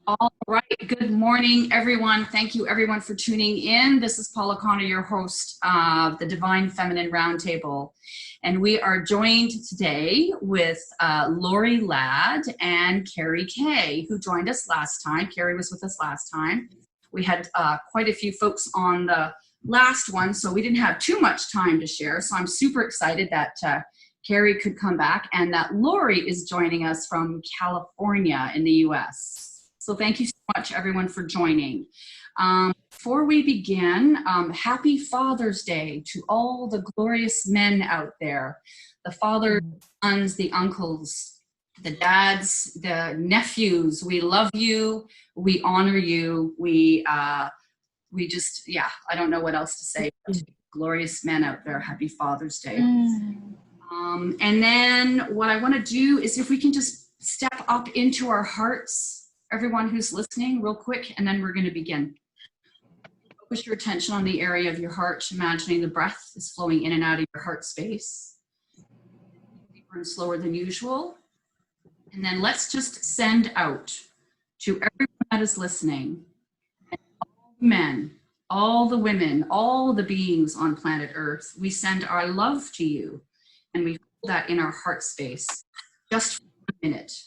All right. Good morning, everyone. Thank you, everyone, for tuning in. This is Paula Connor, your host of the Divine Feminine Roundtable. And we are joined today with Lori Ladd and Carrie Kay, who joined us last time. Carrie was with us last time. We had quite a few folks on the last one, so we didn't have too much time to share. So I'm super excited that Carrie could come back and that Lori is joining us from California in the US. So thank you so much, everyone, for joining. Before we begin, happy Father's Day to all the glorious men out there, the fathers, the sons, the uncles, the dads, the nephews. We love you. We honor you. We just, yeah, I don't know what else to say. Glorious men out there, happy Father's Day. And then what I want to do is if we can just step up into our hearts, everyone who's listening, real quick, and then we're going to begin. Focus your attention on the area of your heart, imagining the breath is flowing in and out of your heart space. Deeper and slower than usual. And then let's just send out to everyone that is listening, and all the men, all the women, all the beings on planet Earth, we send our love to you, and we hold that in our heart space just for a minute.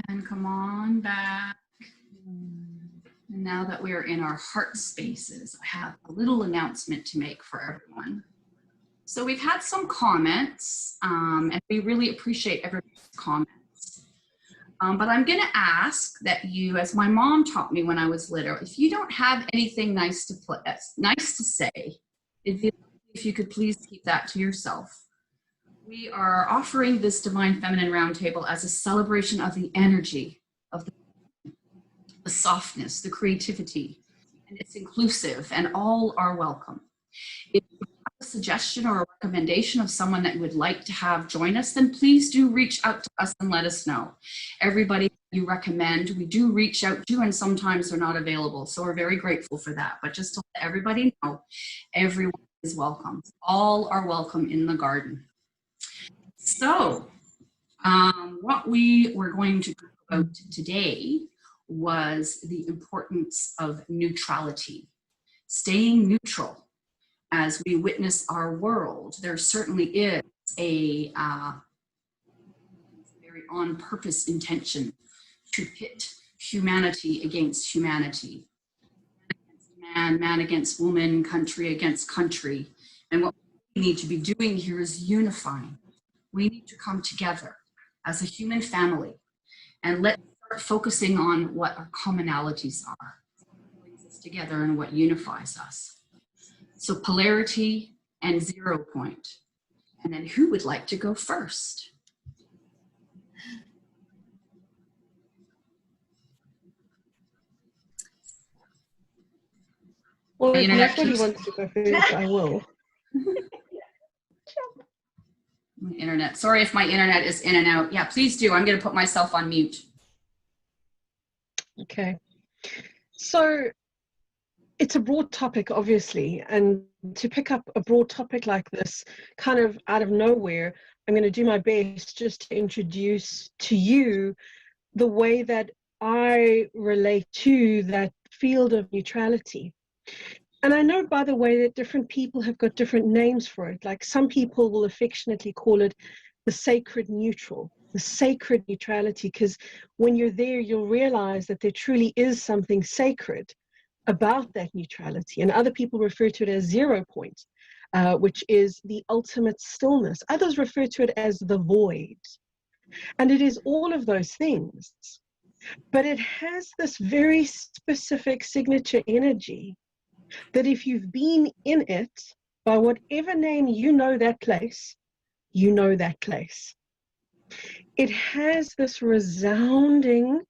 And come on back. And now that we are in our heart spaces, I have a little announcement to make for everyone. So we've had some comments, and we really appreciate everybody's comments. But I'm going to ask that you, as my mom taught me when I was little, if you don't have anything nice to say, if you could please keep that to yourself. We are offering this Divine Feminine Roundtable as a celebration of the energy, of the softness, the creativity, and it's inclusive, and all are welcome. If you have a suggestion or a recommendation of someone that you would like to have join us, then please do reach out to us and let us know. Everybody you recommend, we do reach out to, and sometimes they're not available, so we're very grateful for that. But just to let everybody know, everyone is welcome. All are welcome in the garden. So, what we were going to talk about today was the importance of neutrality, staying neutral as we witness our world. There certainly is a very on-purpose intention to pit humanity against humanity, man against woman, country against country. And what we need to be doing here is unifying. We need to come together as a human family and let's start focusing on what our commonalities are, what brings us together and what unifies us. So polarity and 0 point. And then who would like to go first? Well, if nobody wants to go first, I will. My internet. Sorry if my internet is in and out. Yeah, please do. I'm going to put myself on mute. Okay. So it's a broad topic, obviously, and to pick up a broad topic like this, kind of out of nowhere, I'm going to do my best just to introduce to you the way that I relate to that field of neutrality. And I know, by the way, that different people have got different names for it. Like some people will affectionately call it the sacred neutral, the sacred neutrality, because when you're there, you'll realize that there truly is something sacred about that neutrality. And other people refer to it as 0 point, which is the ultimate stillness. Others refer to it as the void. And it is all of those things. But it has this very specific signature energy that if you've been in it, by whatever name you know that place, you know that place. It has this resounding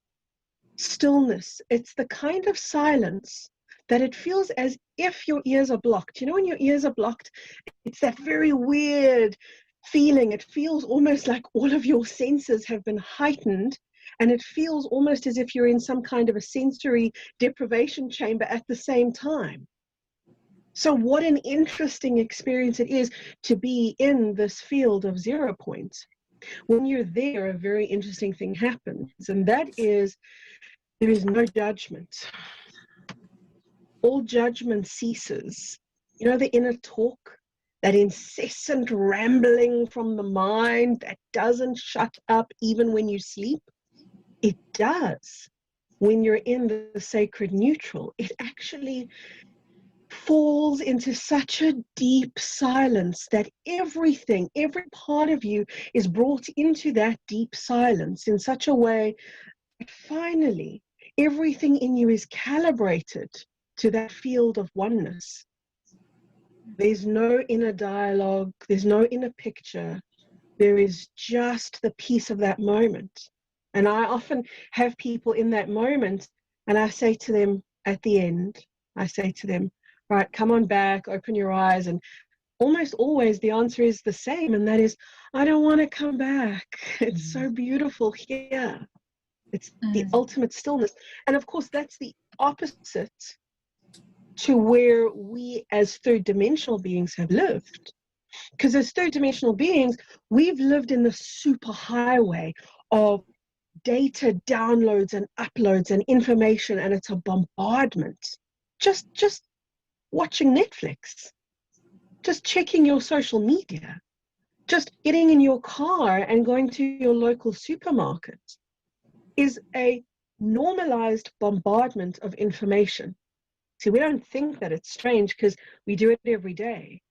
stillness. It's the kind of silence that it feels as if your ears are blocked. You know, when your ears are blocked, it's that very weird feeling. It feels almost like all of your senses have been heightened, and it feels almost as if you're in some kind of a sensory deprivation chamber at the same time. So what an interesting experience it is to be in this field of 0 point. When you're there, a very interesting thing happens, and that is there is no judgment. All judgment ceases. You know, the inner talk, that incessant rambling from the mind that doesn't shut up even when you sleep? It does. When you're in the sacred neutral, it actually falls into such a deep silence that everything, every part of you is brought into that deep silence in such a way that finally everything in you is calibrated to that field of oneness. There's no inner dialogue, there's no inner picture, there is just the peace of that moment. And I often have people in that moment, and I say to them at the end, I say to them, right, come on back, open your eyes. And almost always the answer is the same, and that is, I don't want to come back. It's so beautiful here. It's the ultimate stillness. And of course, that's the opposite to where we as third dimensional beings have lived. Because as third dimensional beings, we've lived in the super highway of data downloads and uploads and information, and it's a bombardment. Just watching Netflix, just checking your social media, just getting in your car and going to your local supermarket is a normalized bombardment of information. See, we don't think that it's strange because we do it every day,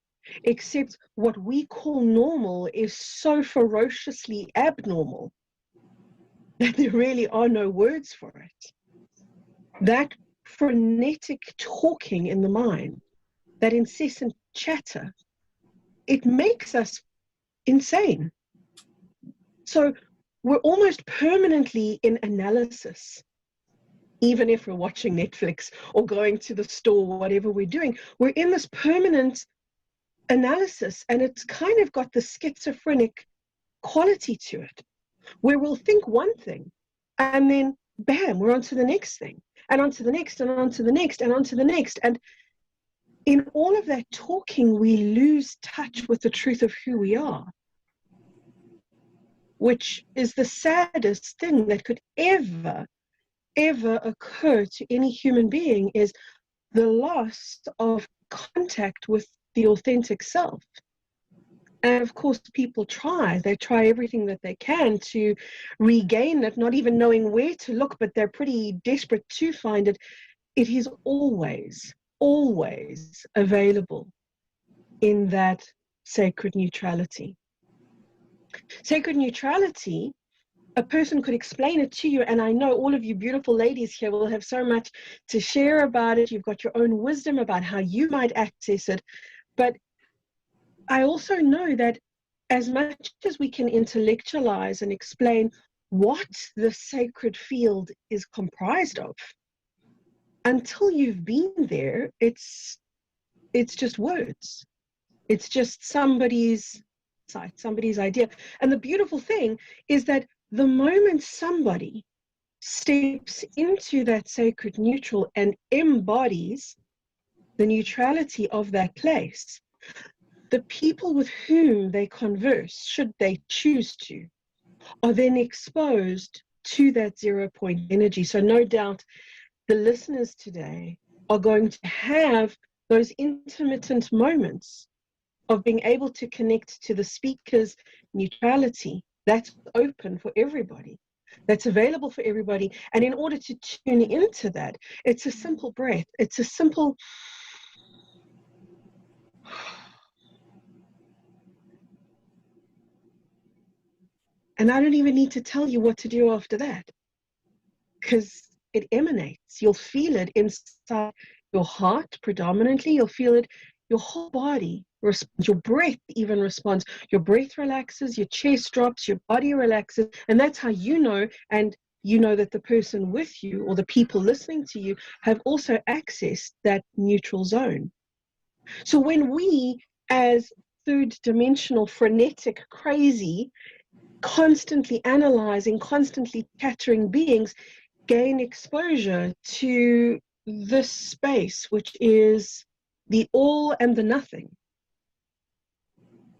except what we call normal is so ferociously abnormal that there really are no words for it. That frenetic talking in the mind, that incessant chatter, it makes us insane. So we're almost permanently in analysis. Even if we're watching Netflix or going to the store, whatever we're doing, we're in this permanent analysis, and it's kind of got the schizophrenic quality to it, where we'll think one thing and then bam, we're on to the next thing, and on to the next, and on to the next, and on to the next. And in all of that talking, we lose touch with the truth of who we are, which is the saddest thing that could ever occur to any human being, is the loss of contact with the authentic self. And of course, people they try everything that they can to regain it, not even knowing where to look, but they're pretty desperate to find it. It is always available in that sacred neutrality. Sacred neutrality, a person could explain it to you, and I know all of you beautiful ladies here will have so much to share about it. You've got your own wisdom about how you might access it. But I also know that as much as we can intellectualize and explain what the sacred field is comprised of, until you've been there, it's just words. It's just somebody's insight, somebody's idea. And the beautiful thing is that the moment somebody steps into that sacred neutral and embodies the neutrality of that place, the people with whom they converse, should they choose to, are then exposed to that 0 point energy. So no doubt the listeners today are going to have those intermittent moments of being able to connect to the speaker's neutrality. That's open for everybody. that's available for everybody. And in order to tune into that, it's a simple breath. It's a simple, and I don't even need to tell you what to do after that, because it emanates. You'll feel it inside your heart predominantly. You'll feel it, your whole body responds. Your breath even responds. Your breath relaxes, your chest drops, your body relaxes. And that's how you know, and you know that the person with you or the people listening to you have also accessed that neutral zone. So when we, as third dimensional, frenetic, crazy, constantly analyzing, constantly chattering beings, gain exposure to this space, which is the all and the nothing.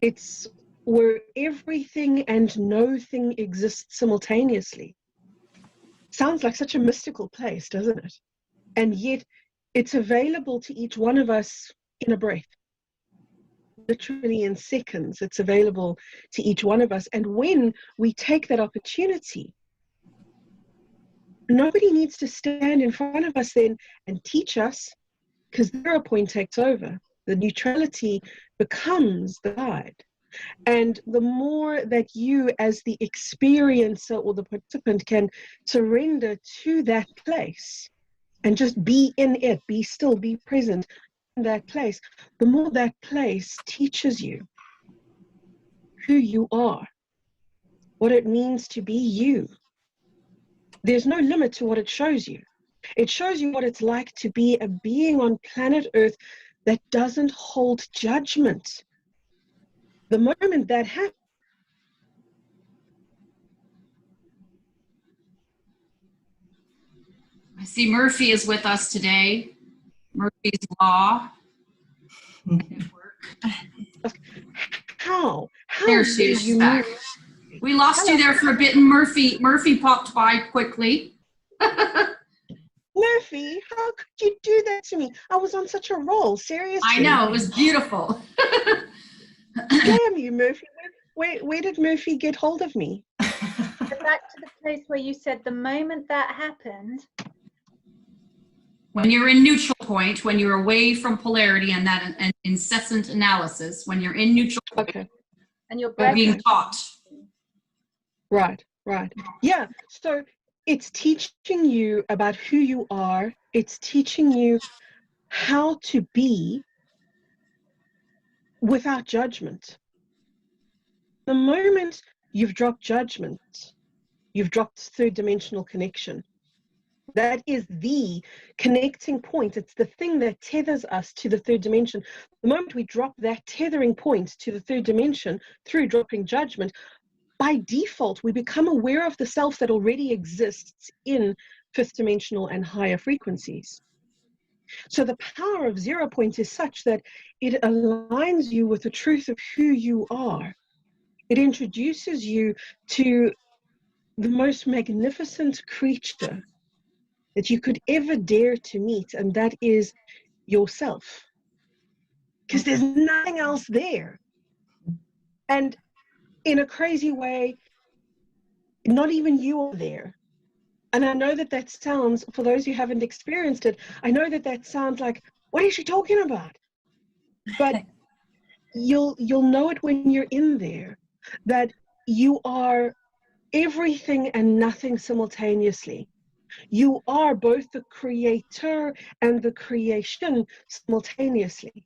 It's where everything and nothing exists simultaneously. Sounds like such a mystical place, doesn't it? And yet it's available to each one of us in a breath. Literally in seconds, it's available to each one of us. And when we take that opportunity, nobody needs to stand in front of us then and teach us, because their point takes over. The neutrality becomes the guide. And the more that you as the experiencer or the participant can surrender to that place and just be in it, be still, be present in that place, the more that place teaches you who you are, what it means to be you. There's no limit to what it shows you. It shows you what it's like to be a being on planet Earth that doesn't hold judgment. The moment that happens, I see Murphy is with us today. Murphy's Law Network. how There did she is, she's you back. move? We lost you there for a bit, and Murphy popped by quickly. Murphy, how could you do that to me? I was on such a roll, seriously. I know, it was beautiful. Damn you, Murphy. Where did Murphy get hold of me? Back to the place where you said the moment that happened. When you're in neutral point, when you're away from polarity and that incessant analysis, when you're in neutral point, Okay. And your breath being taught. Right. Yeah, so it's teaching you about who you are. It's teaching you how to be without judgment. The moment you've dropped judgment, you've dropped third dimensional connection. That is the connecting point. It's the thing that tethers us to the third dimension. The moment we drop that tethering point to the third dimension through dropping judgment, by default, we become aware of the self that already exists in fifth dimensional and higher frequencies. So the power of 0 point is such that it aligns you with the truth of who you are. It introduces you to the most magnificent creature that you could ever dare to meet, and that is yourself. Because there's nothing else there. And in a crazy way, not even you are there. And I know that that sounds, for those who haven't experienced it, I know that that sounds like, what is she talking about? But you'll know it when you're in there, that you are everything and nothing simultaneously. You are both the creator and the creation simultaneously.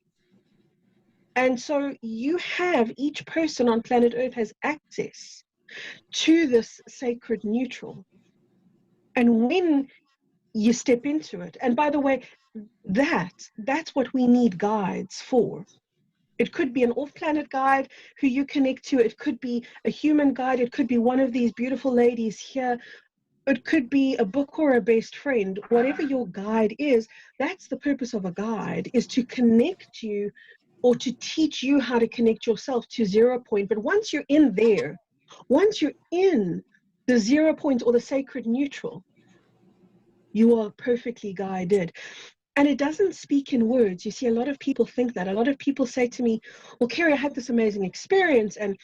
And so you have, each person on planet Earth has access to this sacred neutral. And when you step into it, and by the way, that's what we need guides for. It could be an off-planet guide who you connect to. It could be a human guide. It could be one of these beautiful ladies here. It could be a book or a best friend. Whatever your guide is, that's the purpose of a guide, is to connect you or to teach you how to connect yourself to 0 point. But once you're in there, once you're in the 0 point or the sacred neutral, you are perfectly guided. And it doesn't speak in words. You see, a lot of people think that. A lot of people say to me, well, Carrie, I had this amazing experience, and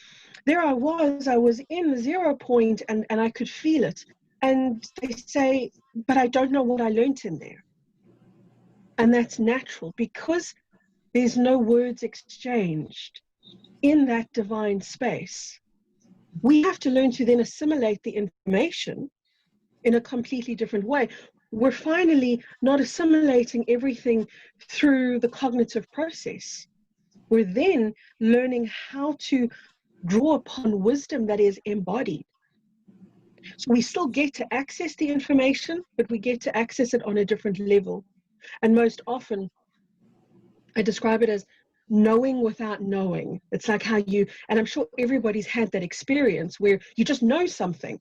there I was in the 0 point, and I could feel it. And they say, but I don't know what I learned in there. And that's natural, because there's no words exchanged in that divine space. We have to learn to then assimilate the information in a completely different way. We're finally not assimilating everything through the cognitive process. We're then learning how to draw upon wisdom that is embodied. So we still get to access the information, but we get to access it on a different level. And most often, I describe it as knowing without knowing. It's like how you, and I'm sure everybody's had that experience where you just know something.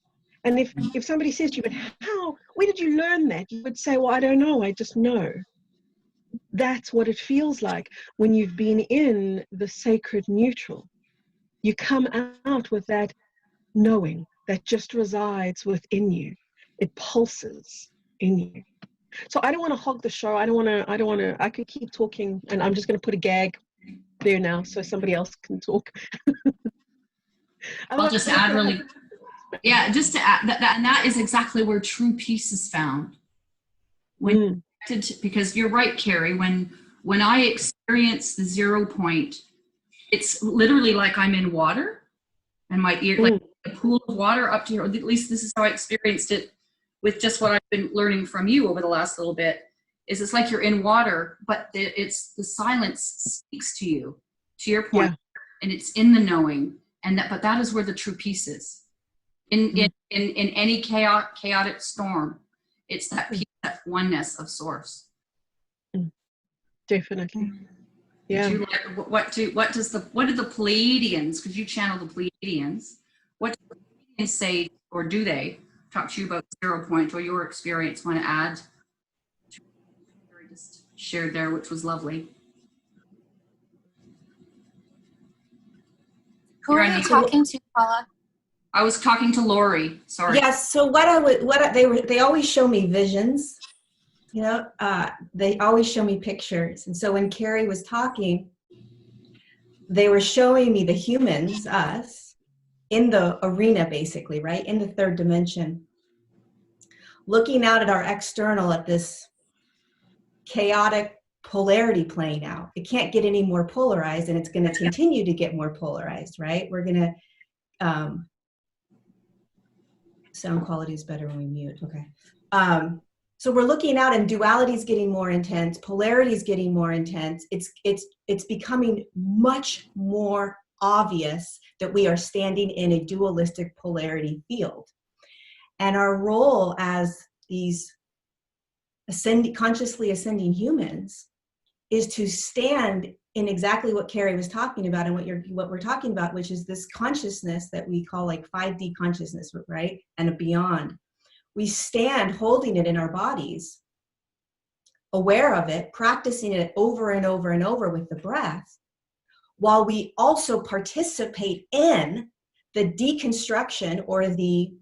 And if somebody says to you, but how, where did you learn that? You would say, well, I don't know, I just know. That's what it feels like when you've been in the sacred neutral. You come out with that knowing that just resides within you. It pulses in you. So I don't want to hog the show. I could keep talking, and I'm just going to put a gag there now so somebody else can talk. I'll just add really, yeah, just to add that, and that is exactly where true peace is found. When because you're right, Carrie, when I experience the 0 point, it's literally like I'm in water, and my ear, like a pool of water up to here. At least this is how I experienced it with just what I've been learning from you over the last little bit. Is it's like you're in water, but it's the silence speaks to you, to your point, and it's in the knowing, and that, but that is where the true peace is. In any chaotic storm, it's that peace, that oneness of source. Definitely. Yeah. What did the Pleiadians, because you channel the Pleiadians, what do the Pleiadians say, or do they talk to you about 0 point or your experience? Want to add to what you just shared there, which was lovely. Who are you talking to, Paula? I was talking to Lori. Sorry. Yes. So they always show me visions. You know, they always show me pictures. And so when Carrie was talking, they were showing me the humans, us, in the arena, basically, right? In the third dimension, looking out at our external, at this chaotic polarity playing out. It can't get any more polarized, and it's going to continue to get more polarized, right? We're going to, sound quality is better when we mute. Okay. So we're looking out, and duality is getting more intense. Polarity is getting more intense. It's becoming much more obvious that we are standing in a dualistic polarity field. And our role as these consciously ascending humans is to stand in exactly what Carrie was talking about, and what we're talking about, which is this consciousness that we call like 5D consciousness, right? And beyond. We stand holding it in our bodies, aware of it, practicing it over and over and over with the breath, while we also participate in the deconstruction or the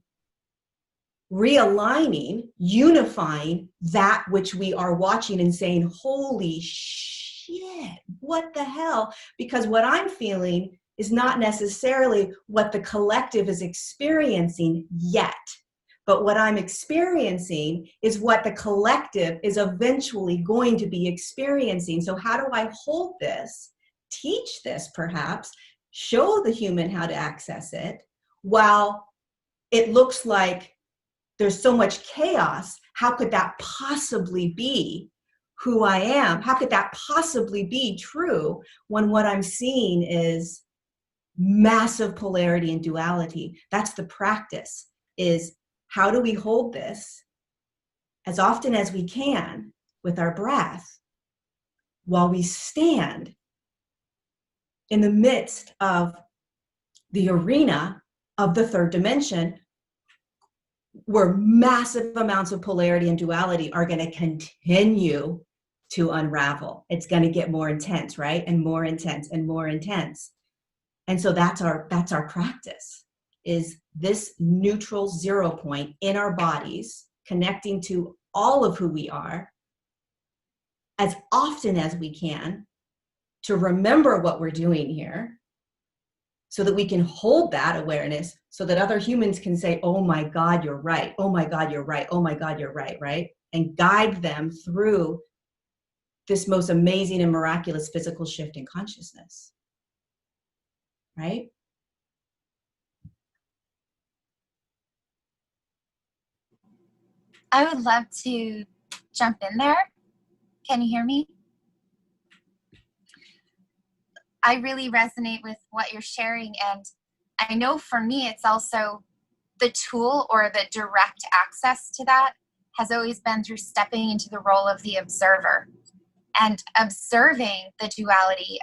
realigning, unifying that which we are watching and saying, holy shit, what the hell? Because what I'm feeling is not necessarily what the collective is experiencing yet. But what I'm experiencing is what the collective is eventually going to be experiencing. So how do I hold this, teach this perhaps, show the human how to access it, while it looks like there's so much chaos? How could that possibly be who I am? How could that possibly be true when what I'm seeing is massive polarity and duality? That's the practice, is how do we hold this as often as we can with our breath while we stand in the midst of the arena of the third dimension, where massive amounts of polarity and duality are going to continue to unravel. It's going to get more intense, right? And more intense and more intense. And so that's our practice, is this neutral 0 point in our bodies, connecting to all of who we are, as often as we can to remember what we're doing here, so that we can hold that awareness, so that other humans can say, oh my God, you're right. Oh my God, you're right. Oh my God, you're right, right? And guide them through this most amazing and miraculous physical shift in consciousness, right? I would love to jump in there. Can you hear me? I really resonate with what you're sharing, and I know for me it's also the tool, or the direct access to that has always been through stepping into the role of the observer and observing the duality,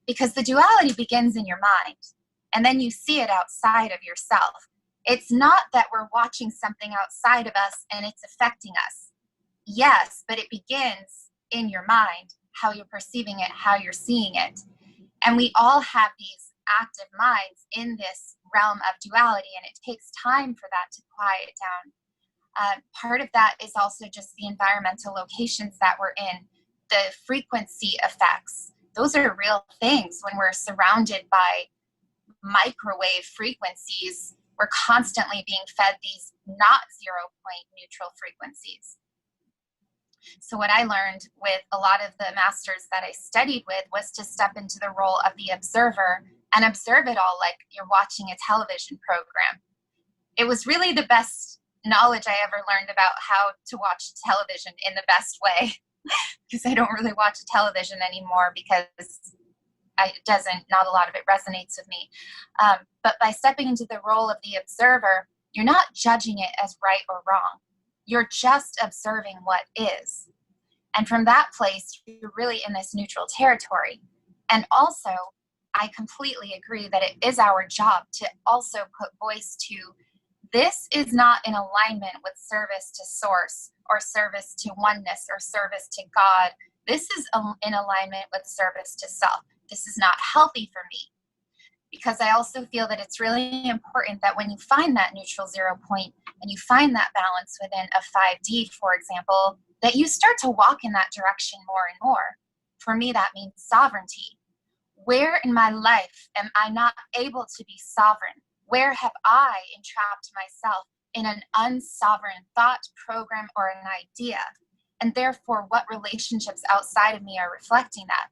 because the duality begins in your mind and then you see it outside of yourself. It's not that we're watching something outside of us and it's affecting us. Yes, but it begins in your mind, how you're perceiving it, how you're seeing it. And we all have these active minds in this realm of duality, and it takes time for that to quiet down. Part of that is also just the environmental locations that we're in, the frequency effects. Those are real things. When we're surrounded by microwave frequencies, we're constantly being fed these not 0 point neutral frequencies. So what I learned with a lot of the masters that I studied with was to step into the role of the observer and observe it all like you're watching a television program. It was really the best knowledge I ever learned about how to watch television in the best way, because I don't really watch television anymore because not a lot of it resonates with me. But by stepping into the role of the observer, you're not judging it as right or wrong. You're just observing what is. And from that place, you're really in this neutral territory. And also, I completely agree that it is our job to also put voice to, this is not in alignment with service to source or service to oneness or service to God. This is in alignment with service to self. This is not healthy for me. Because I also feel that it's really important that when you find that neutral 0 point and you find that balance within a 5D, for example, that you start to walk in that direction more and more. For me, that means sovereignty. Where in my life am I not able to be sovereign? Where have I entrapped myself in an unsovereign thought, program, or an idea? And therefore, what relationships outside of me are reflecting that?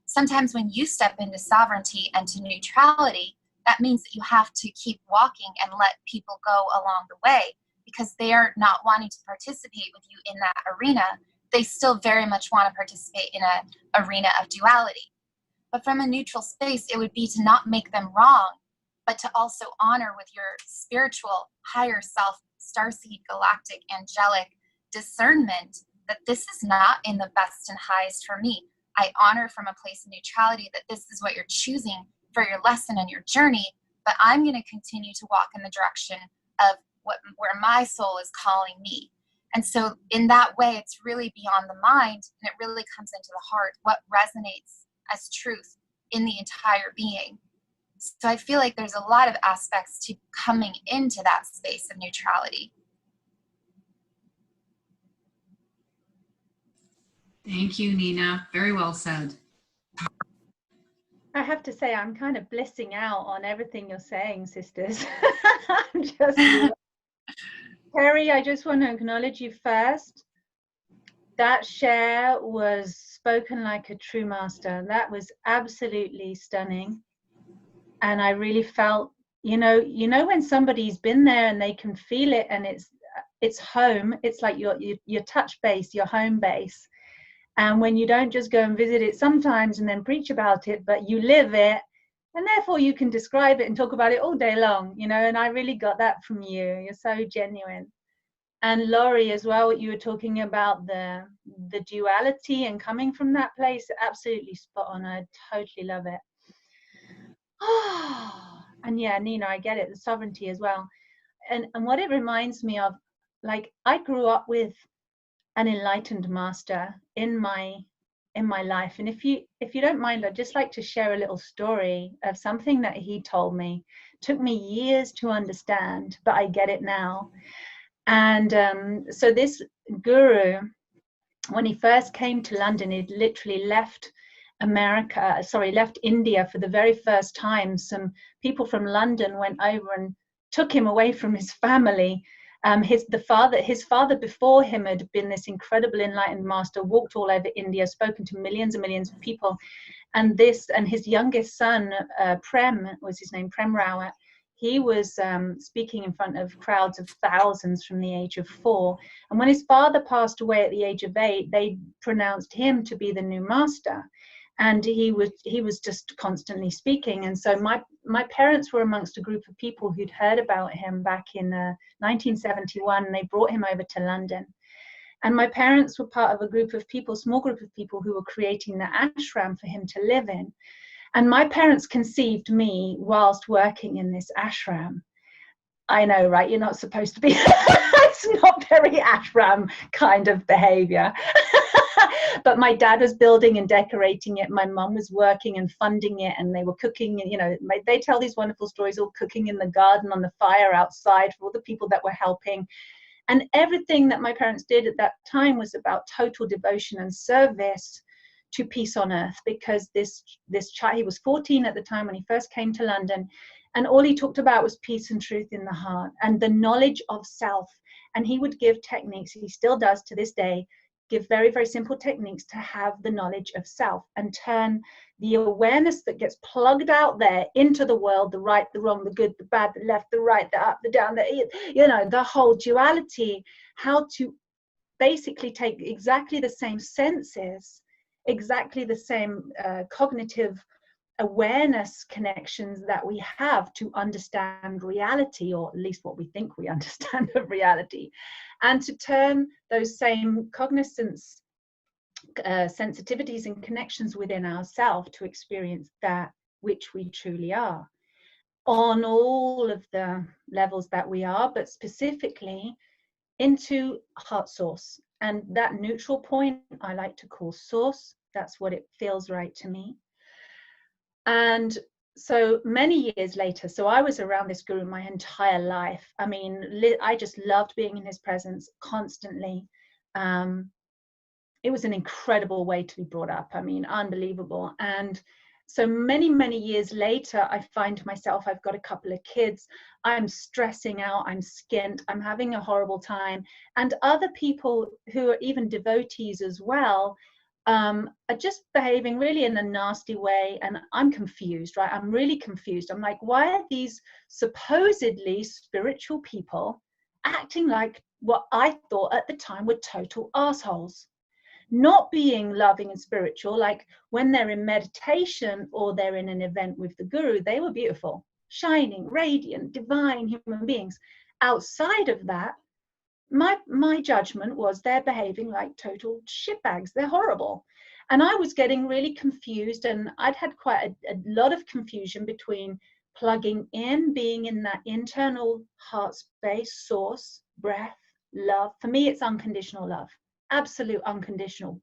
Sometimes when you step into sovereignty and to neutrality, that means that you have to keep walking and let people go along the way, because they are not wanting to participate with you in that arena. They still very much want to participate in an arena of duality. But from a neutral space, it would be to not make them wrong, but to also honor with your spiritual, higher self, starseed, galactic, angelic discernment that this is not in the best and highest for me. I honor from a place of neutrality that this is what you're choosing for your lesson and your journey, but I'm going to continue to walk in the direction of where my soul is calling me. And so in that way, it's really beyond the mind, and it really comes into the heart, what resonates as truth in the entire being. So I feel like there's a lot of aspects to coming into that space of neutrality. Thank you, Nina. Very well said. I have to say, I'm kind of blissing out on everything you're saying, sisters. I'm just, Terry, I just want to acknowledge you first. That share was spoken like a true master. That was absolutely stunning. And I really felt, you know when somebody's been there and they can feel it, and it's home. It's like your touch base, your home base. And when you don't just go and visit it sometimes and then preach about it, but you live it, and therefore you can describe it and talk about it all day long, and I really got that from you. You're so genuine. And Laurie as well, what you were talking about, the duality and coming from that place, absolutely spot on. I totally love it. And yeah, Nina, I get it, the sovereignty as well. And what it reminds me of, like, I grew up with an enlightened master in my life, and if you don't mind, I'd just like to share a little story of something that he told me. It took me years to understand, but I get it now. And so this guru, when he first came to London, he'd literally left left India for the very first time. Some people from London went over and took him away from his family. His father before him had been this incredible enlightened master, walked all over India, spoken to millions and millions of people. And his youngest son, Prem was his name, Prem Rawat, he was speaking in front of crowds of thousands from the age of 4. And when his father passed away at the age of 8, they pronounced him to be the new master. And he was just constantly speaking. And so my parents were amongst a group of people who'd heard about him back in 1971. And they brought him over to London. And my parents were part of a group of people, small group of people, who were creating the ashram for him to live in. And my parents conceived me whilst working in this ashram. I know, right? You're not supposed to be. It's not very ashram kind of behavior. But my dad was building and decorating it. My mum was working and funding it, and they were cooking. You know, they tell these wonderful stories, all cooking in the garden on the fire outside for all the people that were helping. And everything that my parents did at that time was about total devotion and service to peace on earth, because this child, he was 14 at the time when he first came to London, and all he talked about was peace and truth in the heart and the knowledge of self. And he would give techniques, he still does to this day, give very, very simple techniques to have the knowledge of self and turn the awareness that gets plugged out there into the world, the right, the wrong, the good, the bad, the left, the right, the up, the down, the whole duality, how to basically take exactly the same senses, exactly the same cognitive awareness connections that we have to understand reality, or at least what we think we understand of reality, and to turn those same cognizance, sensitivities and connections within ourselves to experience that which we truly are on all of the levels that we are, but specifically into heart source. And that neutral point I like to call source. That's what it feels right to me. And so many years later, so I was around this guru my entire life. I mean, I just loved being in his presence constantly. It was an incredible way to be brought up. I mean, unbelievable. And so many, many years later, I find myself, I've got a couple of kids, I'm stressing out, I'm skint, I'm having a horrible time. And other people who are even devotees as well, are just behaving really in a nasty way. And I'm confused, right? I'm really confused. I'm like, why are these supposedly spiritual people acting like what I thought at the time were total assholes? Not being loving and spiritual, like when they're in meditation or they're in an event with the guru, they were beautiful, shining, radiant, divine human beings. Outside of that, my judgment was they're behaving like total shitbags. They're horrible. And I was getting really confused, and I'd had quite a lot of confusion between plugging in, being in that internal heart space, source, breath, love. For me, it's unconditional love. Absolute unconditional.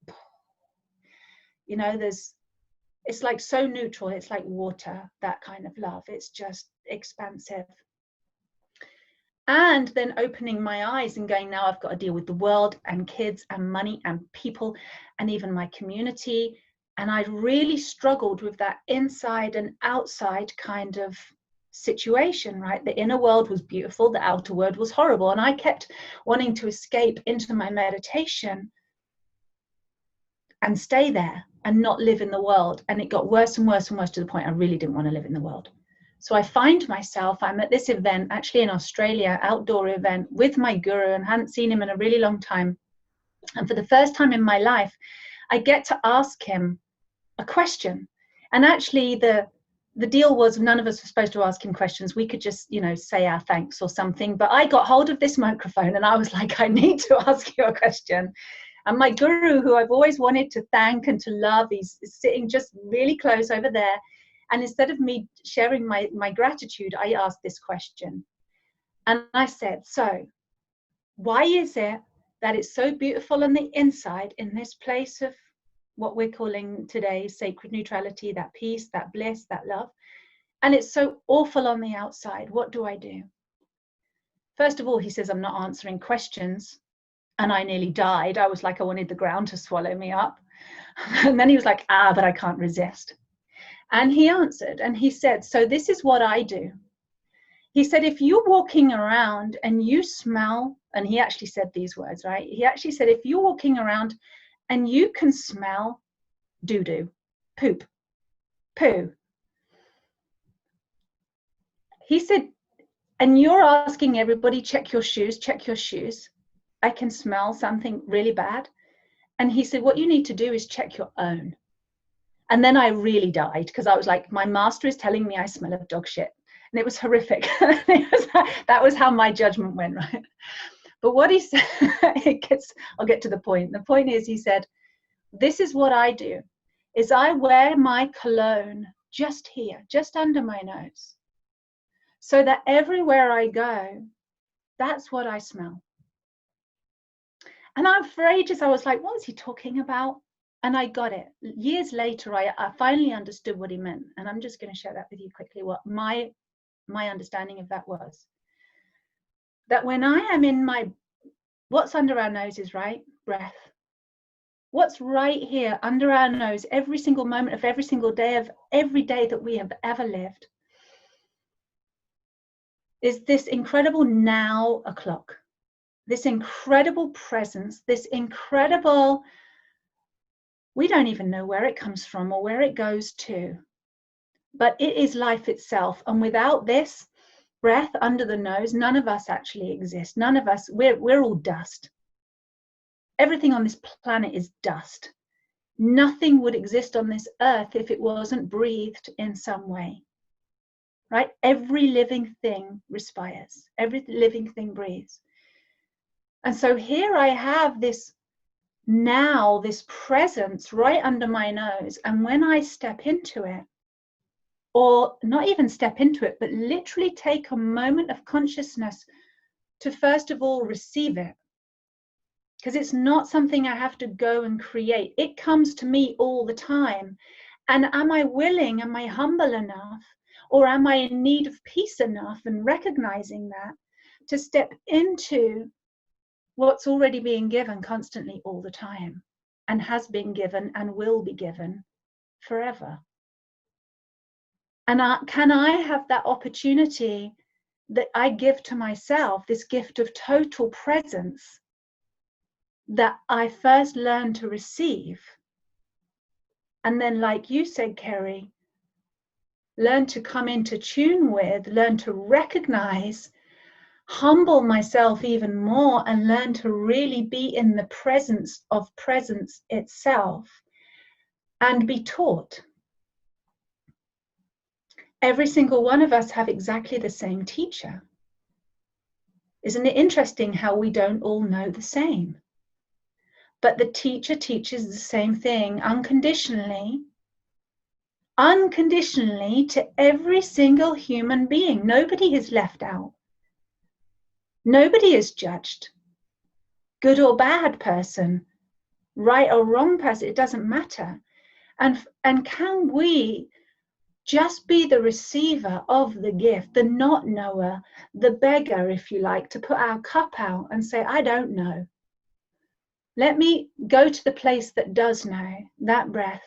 You know, it's like so neutral, it's like water, that kind of love. It's just expansive. And then opening my eyes and going, now I've got to deal with the world and kids and money and people and even my community. And I really struggled with that inside and outside kind of situation, right? The inner world was beautiful, the outer world was horrible, and I kept wanting to escape into my meditation and stay there and not live in the world. And it got worse and worse and worse, to the point I really didn't want to live in the world. So I find myself, I'm at this event actually in Australia, outdoor event with my guru, and hadn't seen him in a really long time. And for the first time in my life, I get to ask him a question. And actually the deal was none of us were supposed to ask him questions. We could just, you know, say our thanks or something. But I got hold of this microphone and I was like, I need to ask you a question. And my guru, who I've always wanted to thank and to love, he's sitting just really close over there. And instead of me sharing my gratitude, I asked this question. And I said, so why is it that it's so beautiful on the inside in this place of what we're calling today sacred neutrality, that peace, that bliss, that love, and it's so awful on the outside? What do I do? First of all, he says, I'm not answering questions. and I nearly died. I was like, I wanted the ground to swallow me up. And then he was like, but I can't resist. And he answered, and he said, so this is what I do. He said, if you're walking around and you smell, and he actually said these words, right? He actually said, if you're walking around and you can smell doo-doo, poop, poo. He said, and you're asking everybody, check your shoes, check your shoes. I can smell something really bad. And he said, what you need to do is check your own. And then I really died, because I was like, my master is telling me I smell of dog shit. And it was horrific. That was how my judgment went, right? But what he said, I'll get to the point. The point is, he said, this is what I do, is I wear my cologne just here, just under my nose, so that everywhere I go, that's what I smell. And for ages, I was like, what is he talking about? And I got it. Years later, I finally understood what he meant. And I'm just going to share that with you quickly, what my understanding of that was. That when I am in what's under our noses, right? Breath. What's right here under our nose every single moment of every single day of every day that we have ever lived is this incredible now o'clock. This incredible presence, this incredible, we don't even know where it comes from or where it goes to, but it is life itself. And without this breath under the nose, none of us actually exist. None of us, we're all dust. Everything on this planet is dust. Nothing would exist on this earth if it wasn't breathed in some way, right? Every living thing respires. Every living thing breathes. And so here I have this now, this presence right under my nose. And when I step into it, or not even step into it, but literally take a moment of consciousness to first of all receive it. Because it's not something I have to go and create. It comes to me all the time. And am I willing, am I humble enough, or am I in need of peace enough and recognizing that to step into what's already being given constantly all the time, and has been given and will be given forever? And can I have that opportunity that I give to myself, this gift of total presence that I first learn to receive, and then, like you said, Kerry, learn to come into tune with, learn to recognize, humble myself even more, and learn to really be in the presence of presence itself and be taught. Every single one of us have exactly the same teacher. Isn't it interesting how we don't all know the same? But the teacher teaches the same thing unconditionally to every single human being. Nobody is left out. Nobody is judged. Good or bad person, right or wrong person, it doesn't matter. And can we just be the receiver of the gift, the not knower, the beggar, if you like, to put our cup out and say, I don't know. Let me go to the place that does know, that breath,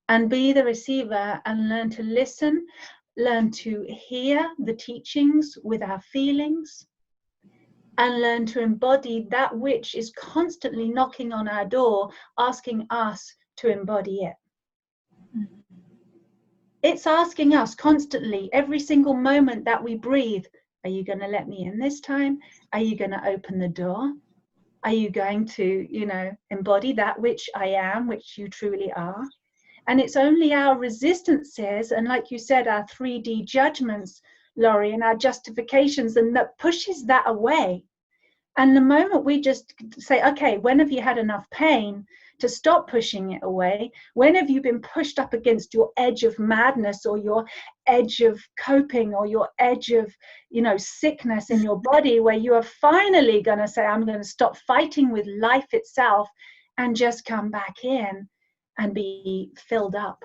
and be the receiver and learn to listen, learn to hear the teachings with our feelings, and learn to embody that which is constantly knocking on our door, asking us to embody it. It's asking us constantly, every single moment that we breathe, are you going to let me in this time? Are you going to open the door? Are you going to, embody that which I am, which you truly are? And it's only our resistances, and like you said, our 3D judgments, Laurie, and our justifications, and that pushes that away. And the moment we just say, okay, when have you had enough pain to stop pushing it away? When have you been pushed up against your edge of madness, or your edge of coping, or your edge of, sickness in your body, where you are finally going to say, I'm going to stop fighting with life itself and just come back in and be filled up,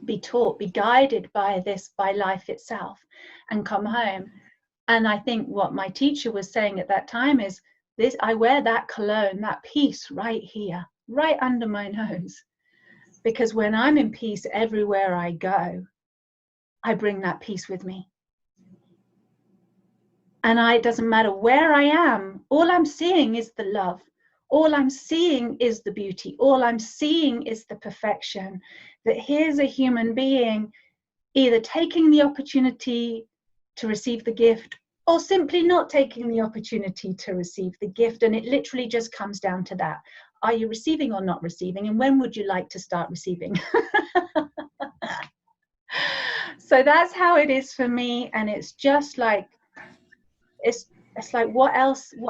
be taught, be guided by life itself, and come home. And I think what my teacher was saying at that time is, I wear that cologne, that peace right here, right under my nose. Because when I'm in peace everywhere I go, I bring that peace with me. And it doesn't matter where I am, all I'm seeing is the love. All I'm seeing is the beauty. All I'm seeing is the perfection. That here's a human being either taking the opportunity to receive the gift or simply not taking the opportunity to receive the gift. And it literally just comes down to that. Are you receiving or not receiving? And when would you like to start receiving? So that's how it is for me. And it's just like, it's like, what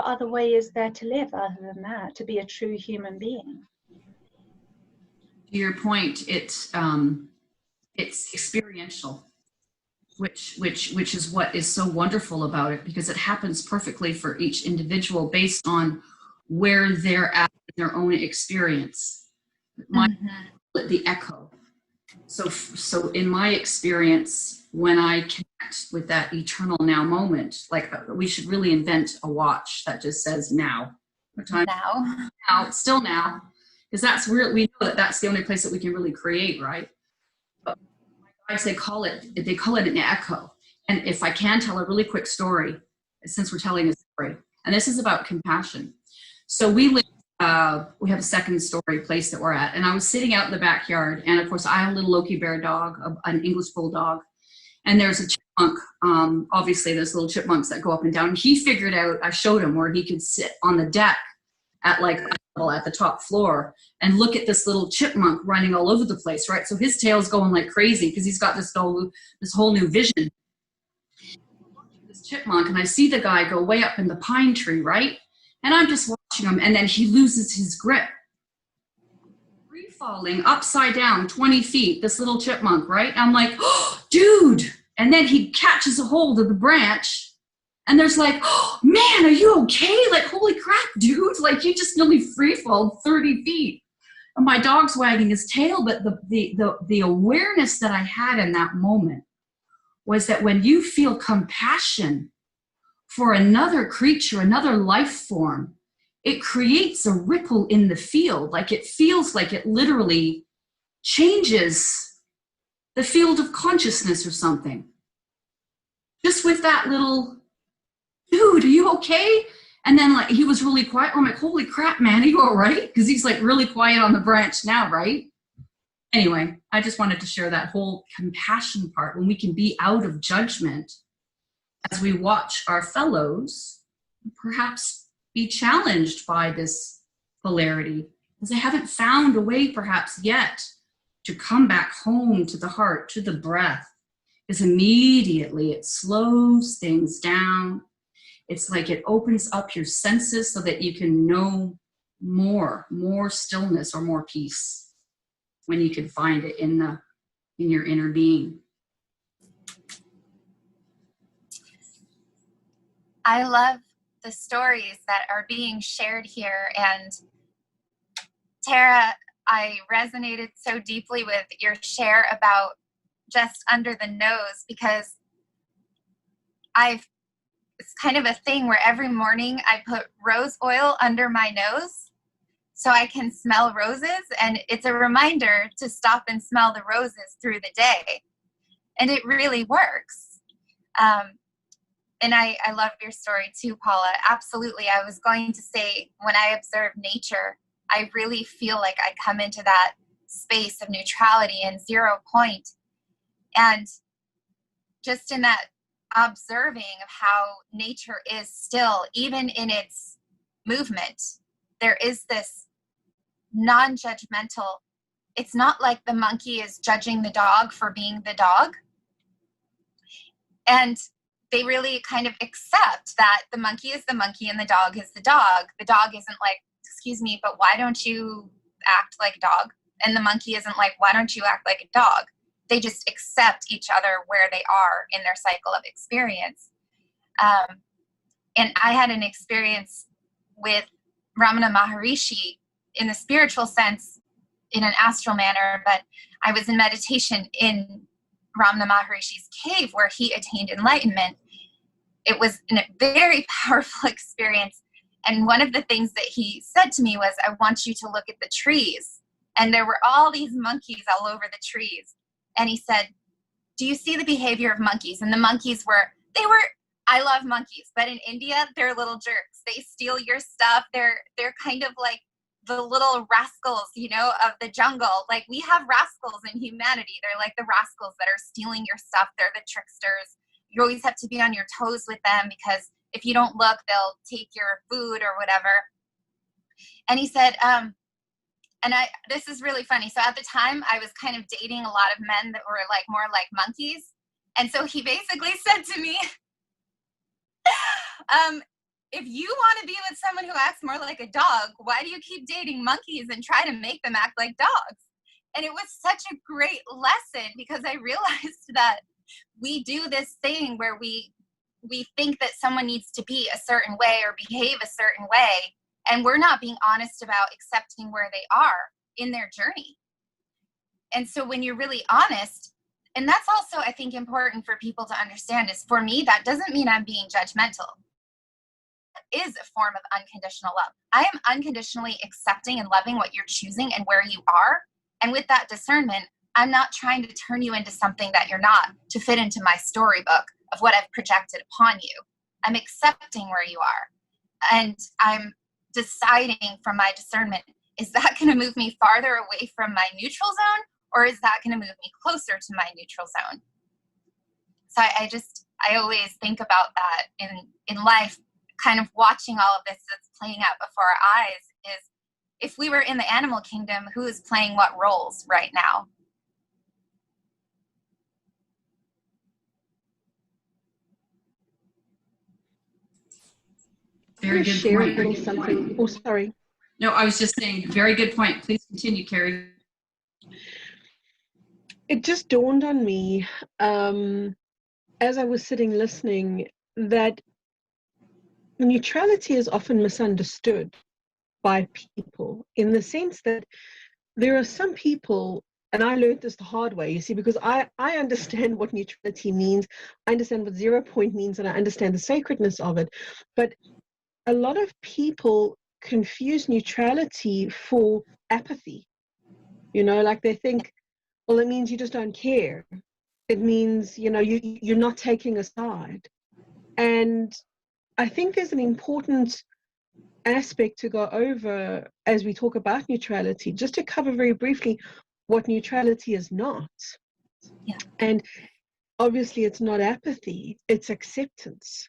other way is there to live other than that, to be a true human being? To your point, it's experiential, which is what is so wonderful about it, because it happens perfectly for each individual based on where they're at in their own experience. The echo. So in my experience, when I connect with that eternal now moment, like we should really invent a watch that just says now. What time? Now, still now, because that's where we know that that's the only place that we can really create, right? But guys, they call it an echo. And if I can tell a really quick story, since we're telling a story, and this is about compassion. So we have a second story place that we're at, and I was sitting out in the backyard, and of course I have a little Loki bear dog, an English bulldog, and there's a chipmunk. Obviously there's little chipmunks that go up and down. And he figured out, I showed him where he could sit on the deck at the top floor and look at this little chipmunk running all over the place, right? So his tail's going like crazy because he's got this whole new vision. This chipmunk, and I see the guy go way up in the pine tree, right? And I'm just watching him, and then he loses his grip. Free falling upside down 20 feet, this little chipmunk, right? I'm like, oh, dude. And then he catches a hold of the branch, and there's like, oh, man, are you okay? Like, holy crap, dude. Like, you just nearly free fall 30 feet. And my dog's wagging his tail, but the awareness that I had in that moment was that when you feel compassion for another creature, another life form, it creates a ripple in the field. Like, it feels like it literally changes the field of consciousness or something. Just with that little, dude, are you okay? And then like he was really quiet. I'm like, holy crap, man, are you all right? Because he's like really quiet on the branch now, right? Anyway, I just wanted to share that whole compassion part, when we can be out of judgment as we watch our fellows perhaps be challenged by this polarity, because they haven't found a way perhaps yet to come back home to the heart, to the breath, because immediately it slows things down. It's like it opens up your senses so that you can know more stillness or more peace when you can find it in your inner being. I love the stories that are being shared here. And Tara, I resonated so deeply with your share about just under the nose, because it's kind of a thing where every morning I put rose oil under my nose so I can smell roses. And it's a reminder to stop and smell the roses through the day. And it really works. And I love your story too, Paula. Absolutely. I was going to say, when I observe nature, I really feel like I come into that space of neutrality and 0 point. And just in that observing of how nature is still, even in its movement, there is this non-judgmental, it's not like the monkey is judging the dog for being the dog. And they really kind of accept that the monkey is the monkey and the dog is the dog. The dog isn't like, excuse me, but why don't you act like a dog? And the monkey isn't like, why don't you act like a dog? They just accept each other where they are in their cycle of experience. And I had an experience with Ramana Maharishi in the spiritual sense, in an astral manner, but I was in meditation in Ramana Maharishi's cave where he attained enlightenment. It was a very powerful experience. And one of the things that he said to me was, I want you to look at the trees. And there were all these monkeys all over the trees. And he said, do you see the behavior of monkeys? And the monkeys I love monkeys, but in India, they're little jerks. They steal your stuff. They're kind of like the little rascals, you know, of the jungle. Like, we have rascals in humanity. They're like the rascals that are stealing your stuff. They're the tricksters. You always have to be on your toes with them, because if you don't look, they'll take your food or whatever. And he said, this is really funny. So at the time, I was kind of dating a lot of men that were like more like monkeys. And so he basically said to me, if you want to be with someone who acts more like a dog, why do you keep dating monkeys and try to make them act like dogs? And it was such a great lesson, because I realized that we do this thing where we think that someone needs to be a certain way or behave a certain way, and we're not being honest about accepting where they are in their journey. And so when you're really honest, and that's also, I think, important for people to understand, is for me, that doesn't mean I'm being judgmental. It is a form of unconditional love. I am unconditionally accepting and loving what you're choosing and where you are. And with that discernment, I'm not trying to turn you into something that you're not to fit into my storybook of what I've projected upon you. I'm accepting where you are. And I'm deciding from my discernment, is that going to move me farther away from my neutral zone, or is that going to move me closer to my neutral zone? So I always think about that in life, kind of watching all of this that's playing out before our eyes, is if we were in the animal kingdom, who is playing what roles right now? Very good point. Something. Oh, sorry. No, I was just saying, very good point. Please continue, Carrie. It just dawned on me as I was sitting listening that neutrality is often misunderstood by people, in the sense that there are some people, and I learned this the hard way, you see, because I understand what neutrality means, I understand what 0 point means, and I understand the sacredness of it. But a lot of people confuse neutrality for apathy. You know, like they think, well, it means you just don't care. It means, you know, you're not taking a side. And I think there's an important aspect to go over as we talk about neutrality, just to cover very briefly what neutrality is not. Yeah. And obviously it's not apathy, it's acceptance.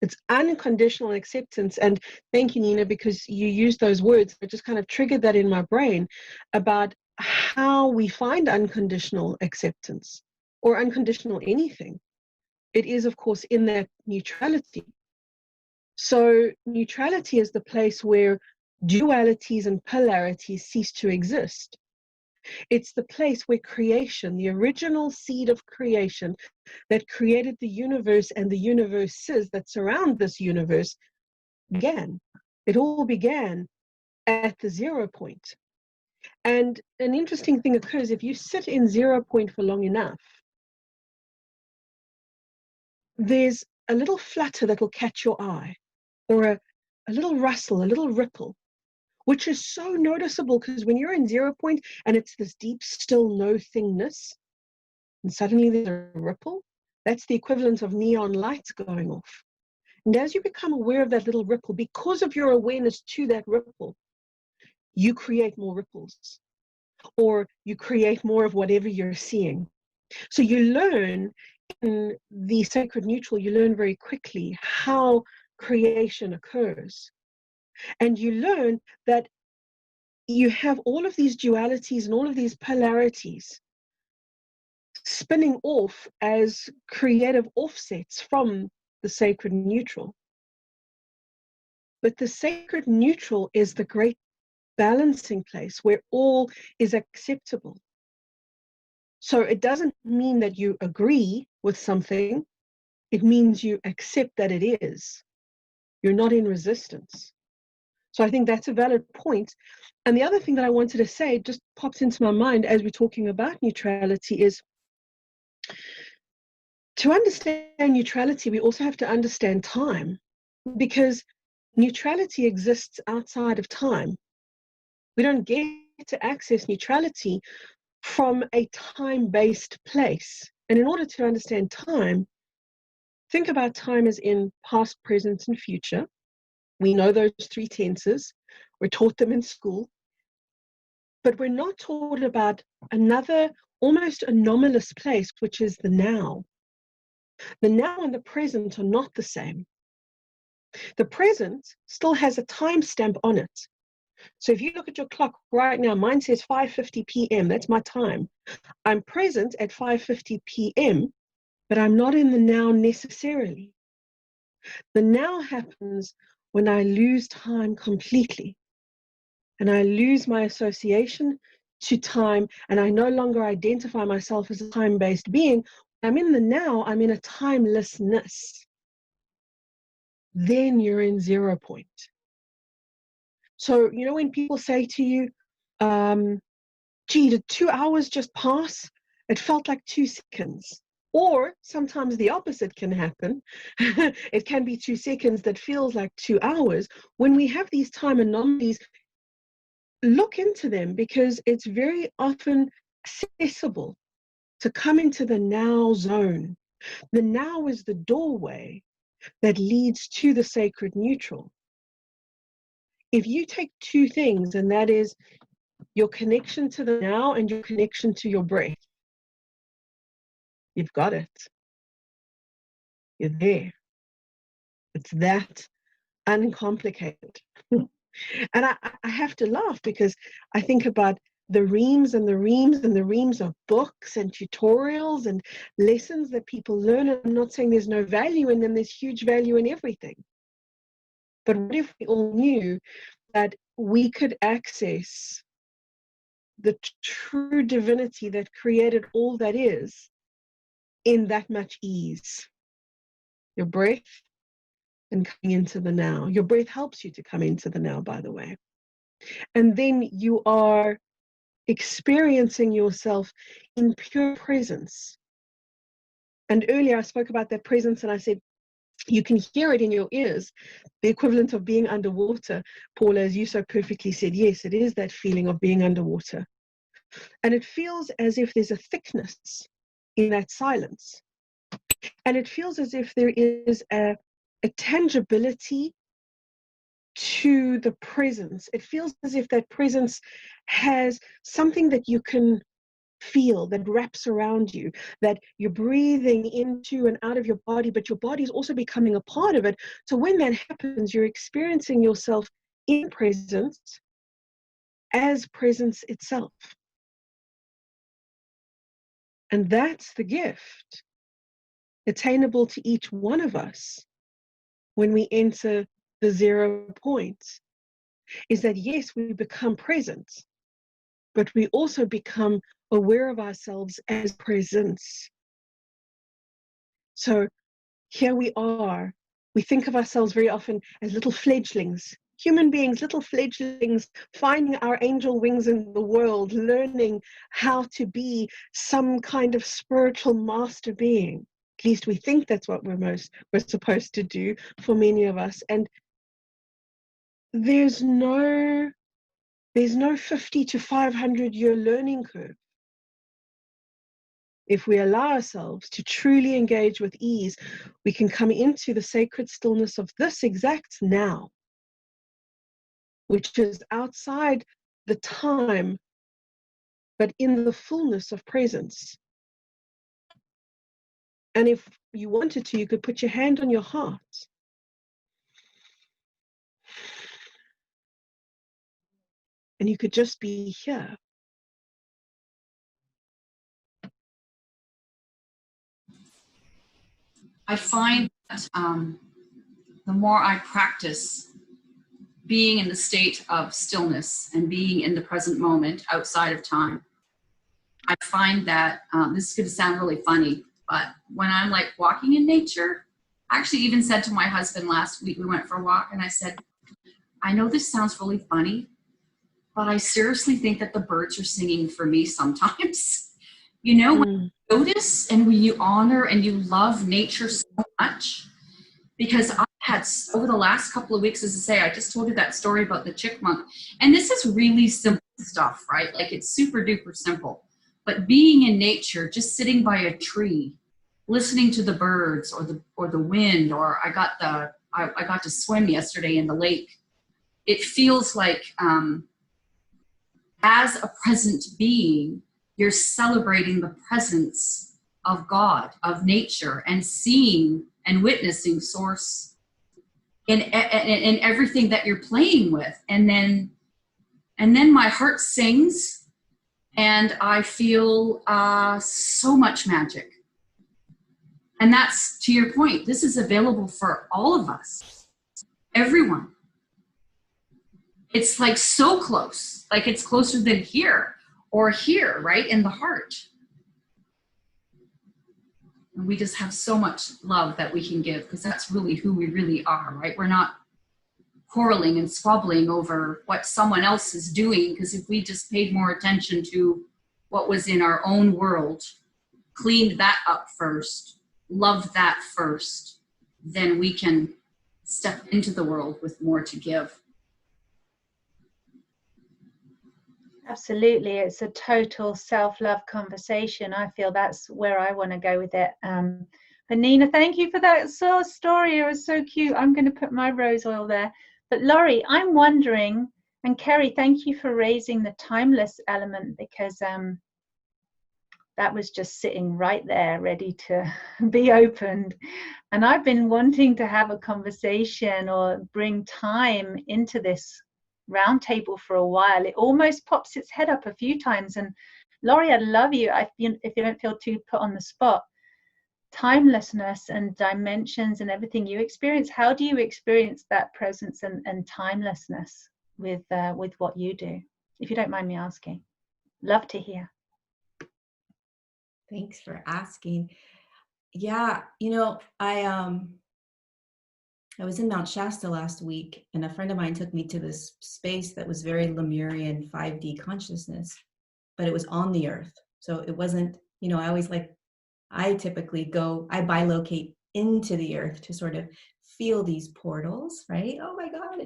It's unconditional acceptance. And thank you, Nina, because you used those words. It just kind of triggered that in my brain about how we find unconditional acceptance or unconditional anything. It is, of course, in that neutrality. So neutrality is the place where dualities and polarities cease to exist. It's the place where creation, the original seed of creation that created the universe and the universes that surround this universe began. It all began at the 0 point. And an interesting thing occurs if you sit in 0 point for long enough. There's a little flutter that will catch your eye, or a little rustle, a little ripple, which is so noticeable, because when you're in 0 point and it's this deep, still no-thingness, and suddenly there's a ripple, that's the equivalent of neon lights going off. And as you become aware of that little ripple, because of your awareness to that ripple, you create more ripples, or you create more of whatever you're seeing. So you learn in the sacred neutral, you learn very quickly how creation occurs. And you learn that you have all of these dualities and all of these polarities spinning off as creative offsets from the sacred neutral. But the sacred neutral is the great balancing place where all is acceptable. So it doesn't mean that you agree with something. It means you accept that it is. You're not in resistance. So I think that's a valid point. And the other thing that I wanted to say, just popped into my mind as we're talking about neutrality, is to understand neutrality, we also have to understand time, because Neutrality exists outside of time. We don't get to access neutrality from a time-based place. And in order to understand time, think about time as in past, present, and future. We know those three tenses. We're taught them in school. But we're not taught about another almost anomalous place, which is the now. The now and the present are not the same. The present still has a timestamp on it. So if you look at your clock right now, mine says 5:50 p.m. That's my time. I'm present at 5:50 p.m., but I'm not in the now necessarily. The now happens when I lose time completely, and I lose my association to time, and I no longer identify myself as a time-based being. When I'm in the now, I'm in a timelessness. Then you're in 0 point. So, you know, when people say to you, gee, did 2 hours just pass? It felt like 2 seconds. Or sometimes the opposite can happen. It can be 2 seconds that feels like 2 hours. When we have these time anomalies, look into them, because it's very often accessible to come into the now zone. The now is the doorway that leads to the sacred neutral. If you take 2 things, and that is your connection to the now and your connection to your breath, you've got it. You're there. It's that uncomplicated. And I have to laugh, because I think about the reams and the reams and the reams of books and tutorials and lessons that people learn. And I'm not saying there's no value in them. There's huge value in everything. But what if we all knew that we could access the true divinity that created all that is in that much ease? Your breath and coming into the now. Your breath helps you to come into the now, by the way. And then you are experiencing yourself in pure presence. And earlier I spoke about that presence, and I said, you can hear it in your ears, the equivalent of being underwater. Paula, as you so perfectly said, yes, it is that feeling of being underwater. And it feels as if there's a thickness in that silence. And it feels as if there is a tangibility to the presence. It feels as if that presence has something that you can feel, that wraps around you, that you're breathing into and out of your body, but your body is also becoming a part of it. So when that happens, you're experiencing yourself in presence as presence itself. And that's the gift attainable to each one of us when we enter the 0 point, is that yes, we become present, but we also become aware of ourselves as presence. So here we are. We think of ourselves very often as little fledglings, human beings, little fledglings, finding our angel wings in the world, learning how to be some kind of spiritual master being. At least we think that's what we're supposed to do for many of us. And there's no 50 to 500 year learning curve. If we allow ourselves to truly engage with ease, we can come into the sacred stillness of this exact now, which is outside the time, but in the fullness of presence. And if you wanted to, you could put your hand on your heart. And you could just be here. I find that the more I practice being in the state of stillness and being in the present moment outside of time, I find that this is going to sound really funny, but when I'm like walking in nature, I actually even said to my husband last week, we went for a walk, and I said, I know this sounds really funny, but I seriously think that the birds are singing for me sometimes. You know, when you notice and when you honor and you love nature so much, because I over the last couple of weeks, as I say, I just told you that story about the chipmunk. And this is really simple stuff, right? Like it's super duper simple. But being in nature, just sitting by a tree, listening to the birds or the wind, or I got to swim yesterday in the lake. It feels like as a present being, you're celebrating the presence of God, of nature, and seeing and witnessing source in everything that you're playing with. And then my heart sings and I feel so much magic. And that's, to your point, this is available for all of us, everyone. It's like so close, like it's closer than here or here, right in the heart. And we just have so much love that we can give, because that's really who we really are, right? We're not quarreling and squabbling over what someone else is doing, because if we just paid more attention to what was in our own world, cleaned that up first, loved that first, then we can step into the world with more to give. Absolutely. It's a total self-love conversation. I feel that's where I want to go with it. Nina, thank you for that story. It was so cute. I'm going to put my rose oil there. But Laurie, I'm wondering, and Kerry, thank you for raising the timeless element, because that was just sitting right there ready to be opened. And I've been wanting to have a conversation or bring time into this roundtable for a while. It almost pops its head up a few times. And Laurie, I'd love you, if you don't feel too put on the spot, timelessness and dimensions and everything you experience, how do you experience that presence and timelessness with what you do, if you don't mind me asking? Love to hear. Thanks for asking. Yeah, I was in Mount Shasta last week, and a friend of mine took me to this space that was very Lemurian 5D consciousness, but it was on the earth. So it wasn't, I typically I bilocate into the earth to sort of feel these portals, right? Oh my God,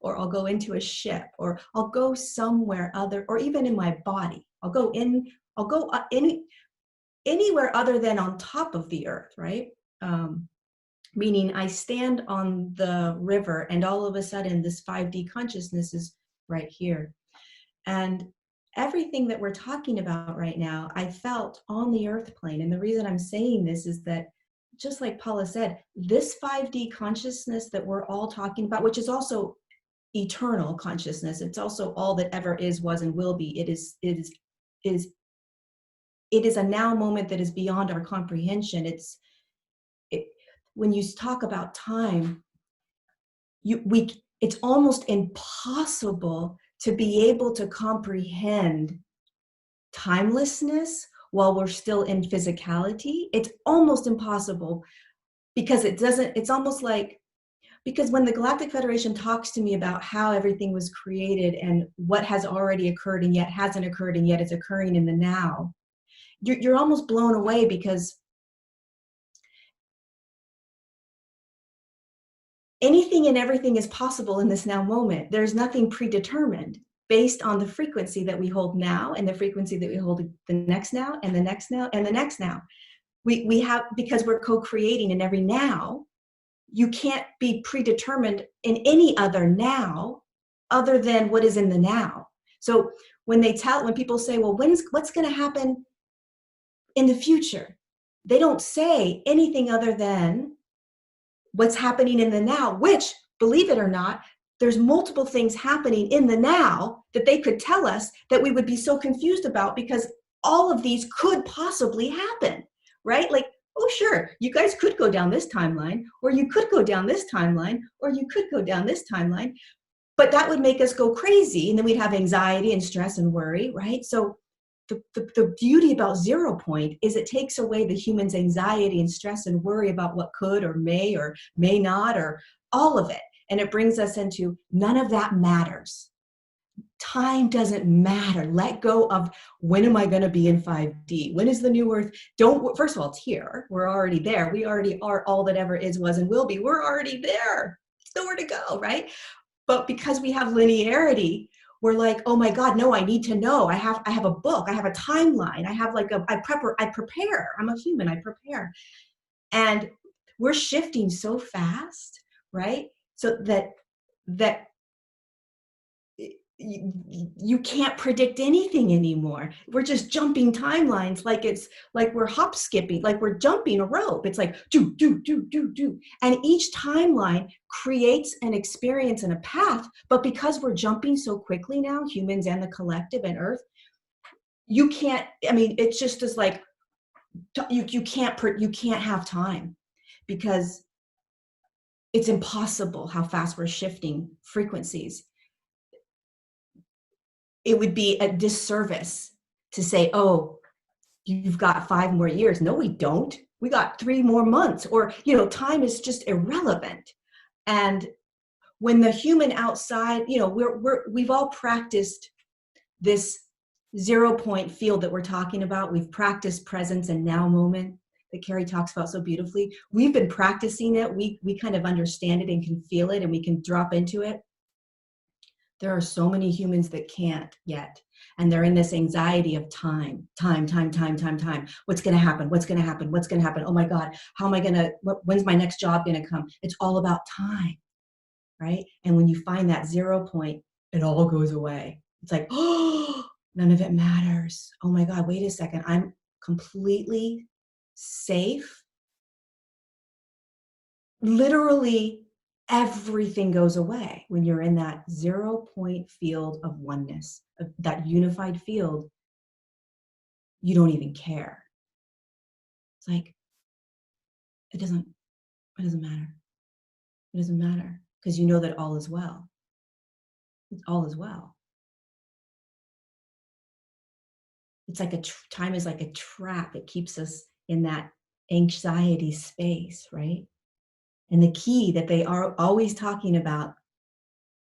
or I'll go into a ship, or I'll go somewhere other, or even in my body. I'll go anywhere other than on top of the earth, right? Meaning I stand on the river and all of a sudden this 5D consciousness is right here. And everything that we're talking about right now, I felt on the earth plane. And the reason I'm saying this is that, just like Paula said, this 5D consciousness that we're all talking about, which is also eternal consciousness, it's also all that ever is, was, and will be. It is a now moment that is beyond our comprehension. When you talk about time, it's almost impossible to be able to comprehend timelessness while we're still in physicality. It's almost impossible, because it's almost like, because when the Galactic Federation talks to me about how everything was created and what has already occurred and yet hasn't occurred and yet is occurring in the now, you're almost blown away, because anything and everything is possible in this now moment. There's nothing predetermined based on the frequency that we hold now and the frequency that we hold the next now and the next now and the next now. We have, because we're co-creating in every now, you can't be predetermined in any other now other than what is in the now. So when people say, well, what's going to happen in the future? They don't say anything other than what's happening in the now, which, believe it or not, there's multiple things happening in the now that they could tell us that we would be so confused about, because all of these could possibly happen, right? Like, oh, sure, you guys could go down this timeline, or you could go down this timeline, or you could go down this timeline, but that would make us go crazy, and then we'd have anxiety and stress and worry, right? So the beauty about 0 point is it takes away the human's anxiety and stress and worry about what could or may not, or all of it. And it brings us into none of that matters. time doesn't matter. Let go of when am I going to be in 5D? When is the new earth? First of all, it's here. We're already there. We already are all that ever is, was, and will be. We're already there. There's nowhere to go, right? But because we have linearity, we're like, oh my God, no, I need to know. I have a book. I have a timeline. I have like I prepare. I'm a human. I prepare. And we're shifting so fast, right? So that you can't predict anything anymore. We're just jumping timelines like we're hop skipping, like we're jumping a rope. It's like do. And each timeline creates an experience and a path. But because we're jumping so quickly now, humans and the collective and Earth, you can't, I mean, it's just as like, you can't have time, because it's impossible how fast we're shifting frequencies. It would be a disservice to say, oh, you've got 5 more years. No, we don't. We got 3 more months. Or, time is just irrelevant. And when the human outside, we've all practiced this 0-point field that we're talking about. We've practiced presence and now moment that Carrie talks about so beautifully. We've been practicing it. We kind of understand it and can feel it, and we can drop into it. There are so many humans that can't yet. And they're in this anxiety of time. What's going to happen? What's going to happen? What's going to happen? Oh my God, how am I going to, when's my next job going to come? It's all about time, right? And when you find that 0 point, it all goes away. It's like, oh, none of it matters. Oh my God, wait a second. I'm completely safe. Literally, everything goes away when you're in that 0-point field of oneness, that unified field. You don't even care. It's like, it doesn't matter. It doesn't matter, because you know that all is well. All is well. It's like time is like a trap. It keeps us in that anxiety space, right? And the key that they are always talking about,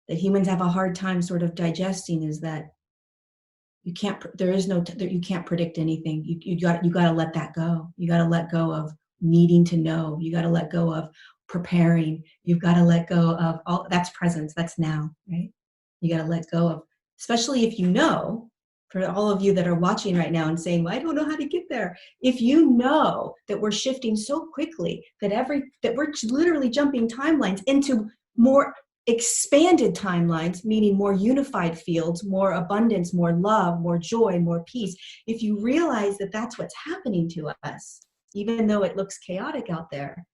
that humans have a hard time sort of digesting, is that you can't predict anything. You got to let that go. You got to let go of needing to know. You got to let go of preparing. You've got to let go of all that's presence. That's now, right? You got to let go of, especially if you know, for all of you that are watching right now and saying, well, I don't know how to get there. If you know that we're shifting so quickly that we're literally jumping timelines into more expanded timelines, meaning more unified fields, more abundance, more love, more joy, more peace. If you realize that that's what's happening to us, even though it looks chaotic out there,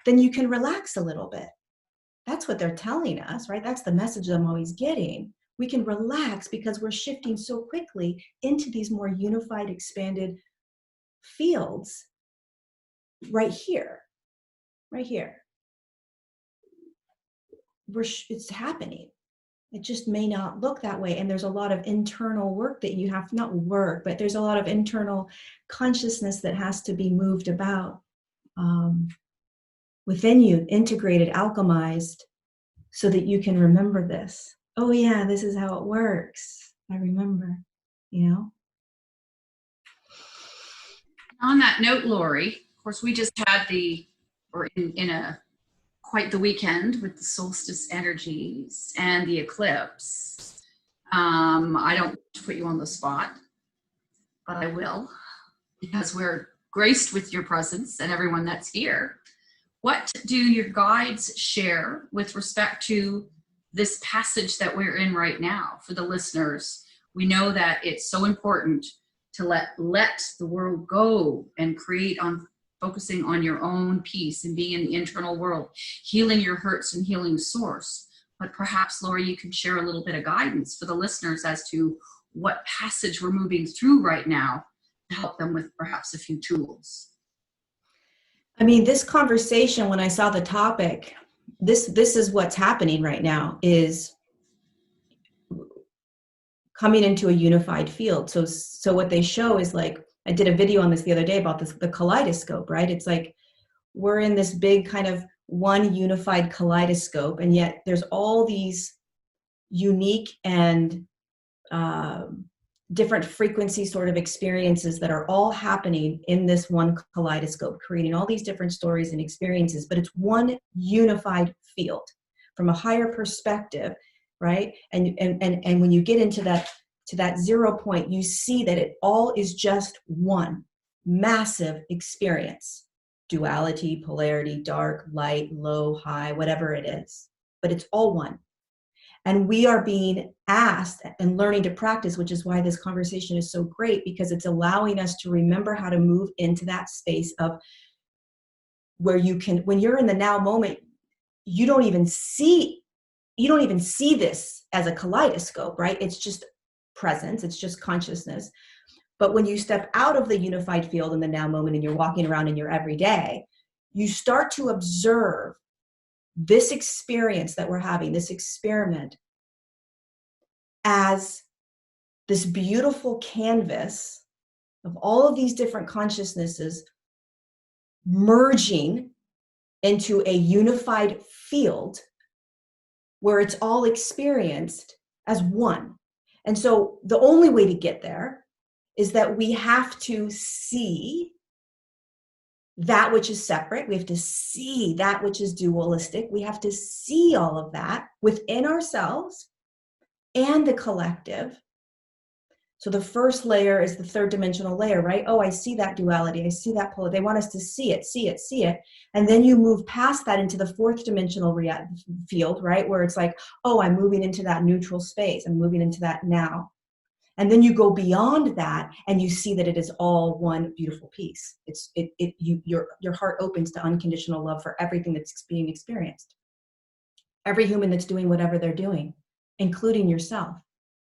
then you can relax a little bit. That's what they're telling us, right? That's the message I'm always getting. We can relax because we're shifting so quickly into these more unified, expanded fields right here. It's happening. It just may not look that way. And there's a lot of internal work that you have, not work, but there's a lot of internal consciousness that has to be moved about within you, integrated, alchemized, so that you can remember this. Oh yeah, this is how it works. I remember, On that note, Lori, of course, we just had quite the weekend with the solstice energies and the eclipse. I don't put you on the spot, but I will, because we're graced with your presence and everyone that's here. What do your guides share with respect to this passage that we're in right now for the listeners? We know that it's so important to let the world go and create on focusing on your own peace and being in the internal world, healing your hurts and healing source. But perhaps, Lori, you can share a little bit of guidance for the listeners as to what passage we're moving through right now to help them with perhaps a few tools. I mean, this conversation, when I saw the topic, this is what's happening right now, is coming into a unified field. So what they show is, like, I did a video on this the other day about the kaleidoscope, right? It's like we're in this big kind of one unified kaleidoscope, and yet there's all these unique and different frequency sort of experiences that are all happening in this one kaleidoscope, creating all these different stories and experiences, but it's one unified field from a higher perspective, right? And when you get into that 0 point, you see that it all is just one massive experience. Duality, polarity, dark, light, low, high, whatever it is, but it's all one. And we are being asked and learning to practice, which is why this conversation is so great, because it's allowing us to remember how to move into that space of where you can, when you're in the now moment, you don't even see this as a kaleidoscope, right? It's just presence, it's just consciousness. But when you step out of the unified field in the now moment and you're walking around in your everyday, you start to observe this experience that we're having, this experiment, as this beautiful canvas of all of these different consciousnesses merging into a unified field where it's all experienced as one. And so the only way to get there is that we have to see that which is separate. We have to see that which is dualistic. We have to see all of that within ourselves and the collective. So the first layer is the third dimensional layer, right? Oh, I see that duality. I see that polarity. They want us to see it, see it, see it. And then you move past that into the fourth dimensional field, right? Where it's like, oh, I'm moving into that neutral space. I'm moving into that now. And then you go beyond that and you see that it is all one beautiful piece. Your heart opens to unconditional love for everything that's being experienced. Every human that's doing whatever they're doing, including yourself,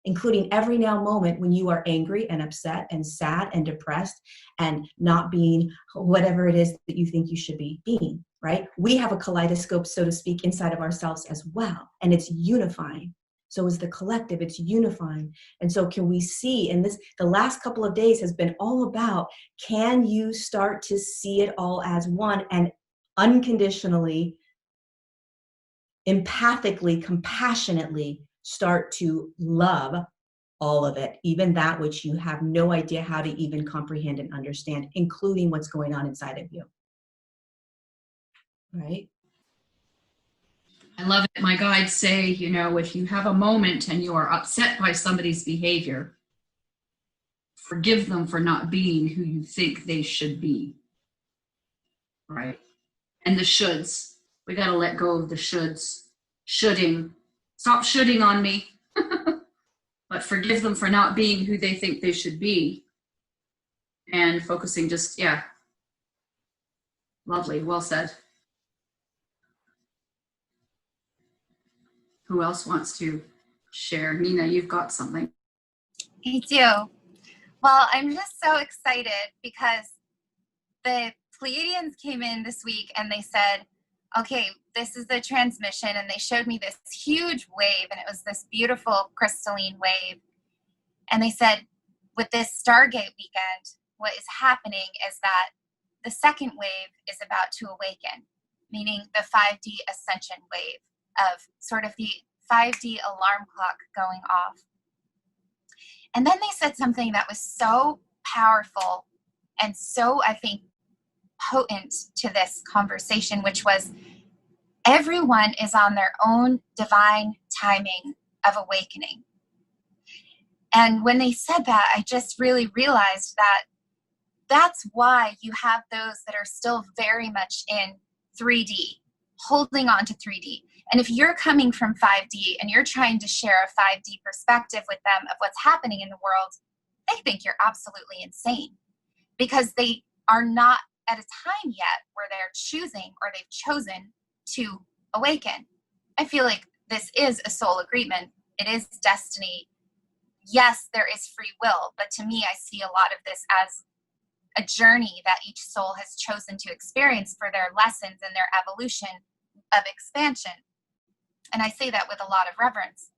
including every now moment when you are angry and upset and sad and depressed and not being whatever it is that you think you should be being, right? We have a kaleidoscope, so to speak, inside of ourselves as well. And it's unifying. So is the collective, it's unifying. And so can we see, and the last couple of days has been all about, can you start to see it all as one and unconditionally, empathically, compassionately start to love all of it, even that which you have no idea how to even comprehend and understand, including what's going on inside of you. Right? I love it. My guides say, you know, if you have a moment and you are upset by somebody's behavior, forgive them for not being who you think they should be. Right? And the shoulds. We got to let go of the shoulds. Shoulding. Stop shoulding on me. But forgive them for not being who they think they should be. And focusing just, yeah. Lovely. Well said. Who else wants to share? Nina, you've got something. I do. Well, I'm just so excited because the Pleiadians came in this week and they said, okay, this is the transmission. And they showed me this huge wave, and it was this beautiful crystalline wave. And they said, with this Stargate weekend, what is happening is that the second wave is about to awaken, meaning the 5D ascension wave of sort of the 5D alarm clock going off. And then they said something that was so powerful and so, I think, potent to this conversation, which was everyone is on their own divine timing of awakening. And when they said that, I just really realized that that's why you have those that are still very much in 3D, holding on to 3D. And if you're coming from 5D and you're trying to share a 5D perspective with them of what's happening in the world, they think you're absolutely insane because they are not at a time yet where they're choosing or they've chosen to awaken. I feel like this is a soul agreement. It is destiny. Yes, there is free will, but to me, I see a lot of this as a journey that each soul has chosen to experience for their lessons and their evolution of expansion. And I say that with a lot of reverence.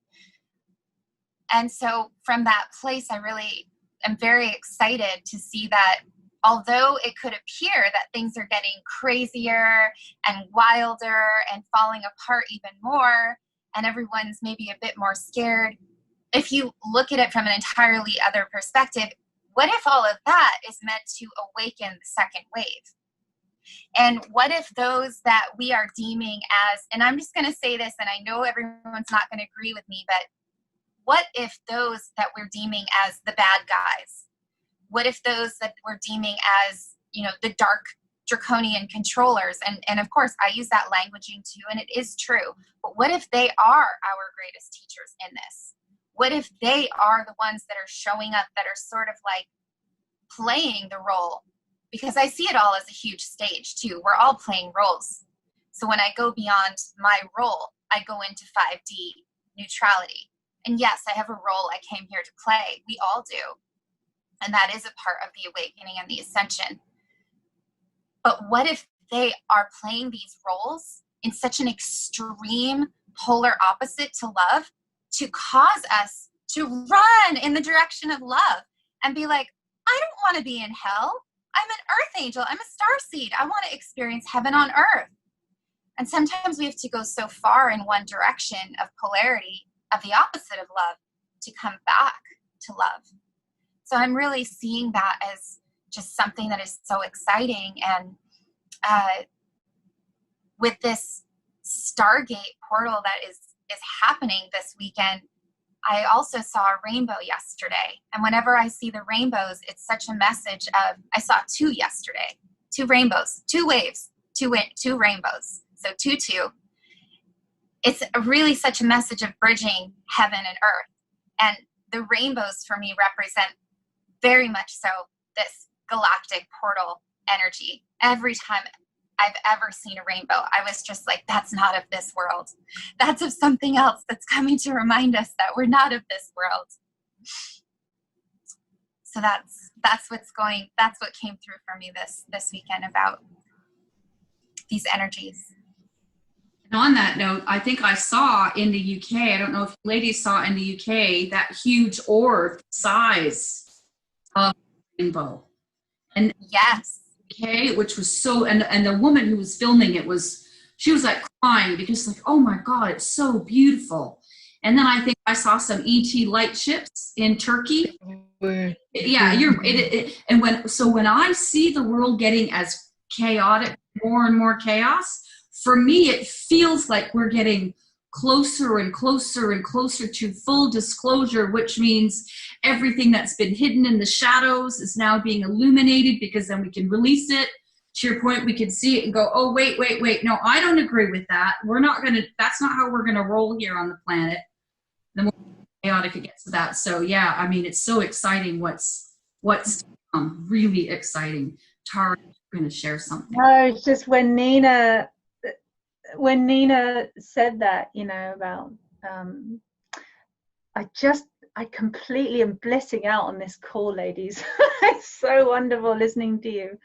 And so from that place, I really am very excited to see that although it could appear that things are getting crazier and wilder and falling apart even more, and everyone's maybe a bit more scared. If you look at it from an entirely other perspective, what if all of that is meant to awaken the second wave? And what if those that we are deeming as, and I'm just going to say this, and I know everyone's not going to agree with me, but what if those that we're deeming as the bad guys, what if those that we're deeming as, you know, the dark draconian controllers, and of course I use that languaging too, and it is true, but what if they are our greatest teachers in this? What if they are the ones that are showing up, that are sort of like playing the role? Because I see it all as a huge stage too. We're all playing roles. So when I go beyond my role, I go into 5D neutrality. And yes, I have a role I came here to play. We all do. And that is a part of the awakening and the ascension. But what if they are playing these roles in such an extreme polar opposite to love, to cause us to run in the direction of love and be like, I don't want to be in hell. I'm an earth angel. I'm a starseed. I want to experience heaven on earth. And sometimes we have to go so far in one direction of polarity, of the opposite of love, to come back to love. So I'm really seeing that as just something that is so exciting. And with this Stargate portal that is happening this weekend, I also saw a rainbow yesterday. And whenever I see the rainbows, it's such a message of, I saw two yesterday, two rainbows, two waves, two rainbows. So 2-2. It's really such a message of bridging heaven and earth. And the rainbows for me represent very much so this galactic portal energy. Every time I've ever seen a rainbow, I was just like, that's not of this world. That's of something else that's coming to remind us that we're not of this world. So that's what came through for me this weekend about these energies. And on that note, I think I saw in the UK, I don't know if you ladies saw in the UK, that huge orb size of the rainbow. And yes. Okay, which was so, and the woman who was filming it she was like crying because like, oh my God, it's so beautiful. And then I think I saw some ET light ships in Turkey. Yeah, and when I see the world getting as chaotic, more and more chaos, for me it feels like we're getting closer and closer and closer to full disclosure, which means everything that's been hidden in the shadows is now being illuminated, because then we can release it. To your point, we can see it and go, oh, wait. No, I don't agree with that. That's not how we're going to roll here on the planet. The more chaotic it gets to that. So yeah, I mean, it's so exciting what's really exciting. Tara, you're going to share something. No, it's just when Nina said that, you know, about I completely am blissing out on this call, ladies. It's so wonderful listening to you.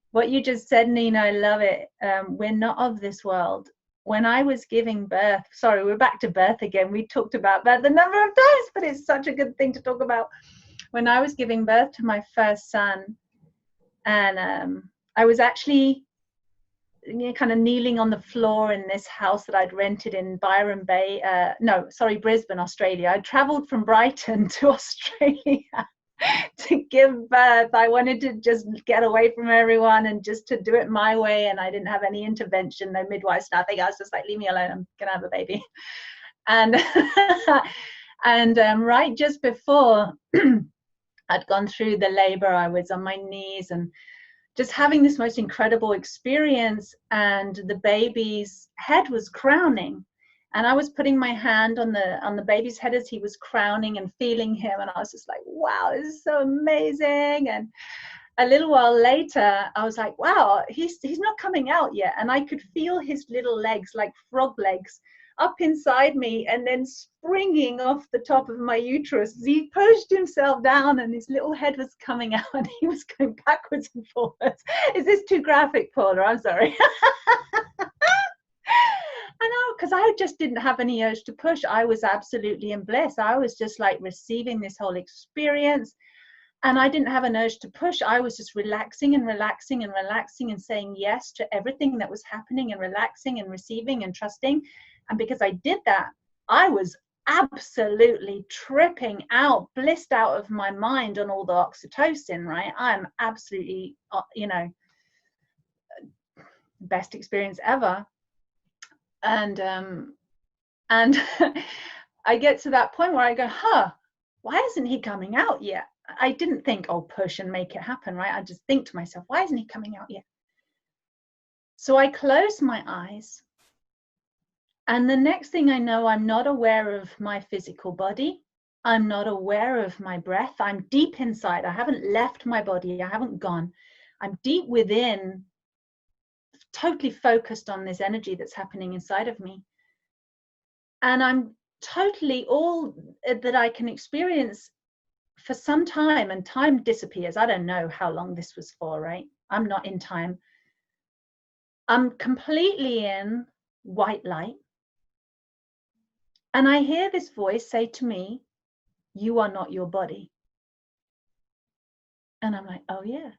What you just said, Nina, I love it. We're not of this world. When I was giving birth, sorry, we're back to birth again. We talked about birth a number of times, but it's such a good thing to talk about. When I was giving birth to my first son, and I was actually kind of kneeling on the floor in this house that I'd rented in Brisbane, Australia. I traveled from Brighton to Australia to give birth. I wanted to just get away from everyone and just to do it my way, and I didn't have any intervention, no midwives, nothing. I was just like, leave me alone, I'm gonna have a baby. And right just before I'd gone through the labor, I was on my knees and just having this most incredible experience, and the baby's head was crowning, and I was putting my hand on the baby's head as he was crowning and feeling him, and I was just like, wow, this is so amazing. And a little while later I was like, wow, he's not coming out yet, and I could feel his little legs, like frog legs, up inside me and then springing off the top of my uterus. He pushed himself down and his little head was coming out and he was going backwards and forwards. Is this too graphic, Paula? I'm sorry. I know, because I just didn't have any urge to push. I was absolutely in bliss. I was just like receiving this whole experience, and I didn't have an urge to push. I was just relaxing and relaxing and relaxing and saying yes to everything that was happening, and relaxing and receiving and trusting. And because I did that, I was absolutely tripping out, blissed out of my mind on all the oxytocin, right? I'm absolutely, you know, best experience ever. And I get to that point where I go, why isn't he coming out yet? I didn't think, oh, push and make it happen, right? I just think to myself, why isn't he coming out yet? So I close my eyes, and the next thing I know, I'm not aware of my physical body. I'm not aware of my breath. I'm deep inside. I haven't left my body. I haven't gone. I'm deep within, totally focused on this energy that's happening inside of me. And I'm totally, all that I can experience for some time, and time disappears. I don't know how long this was for, right? I'm not in time. I'm completely in white light. And I hear this voice say to me, you are not your body. And I'm like, oh yeah,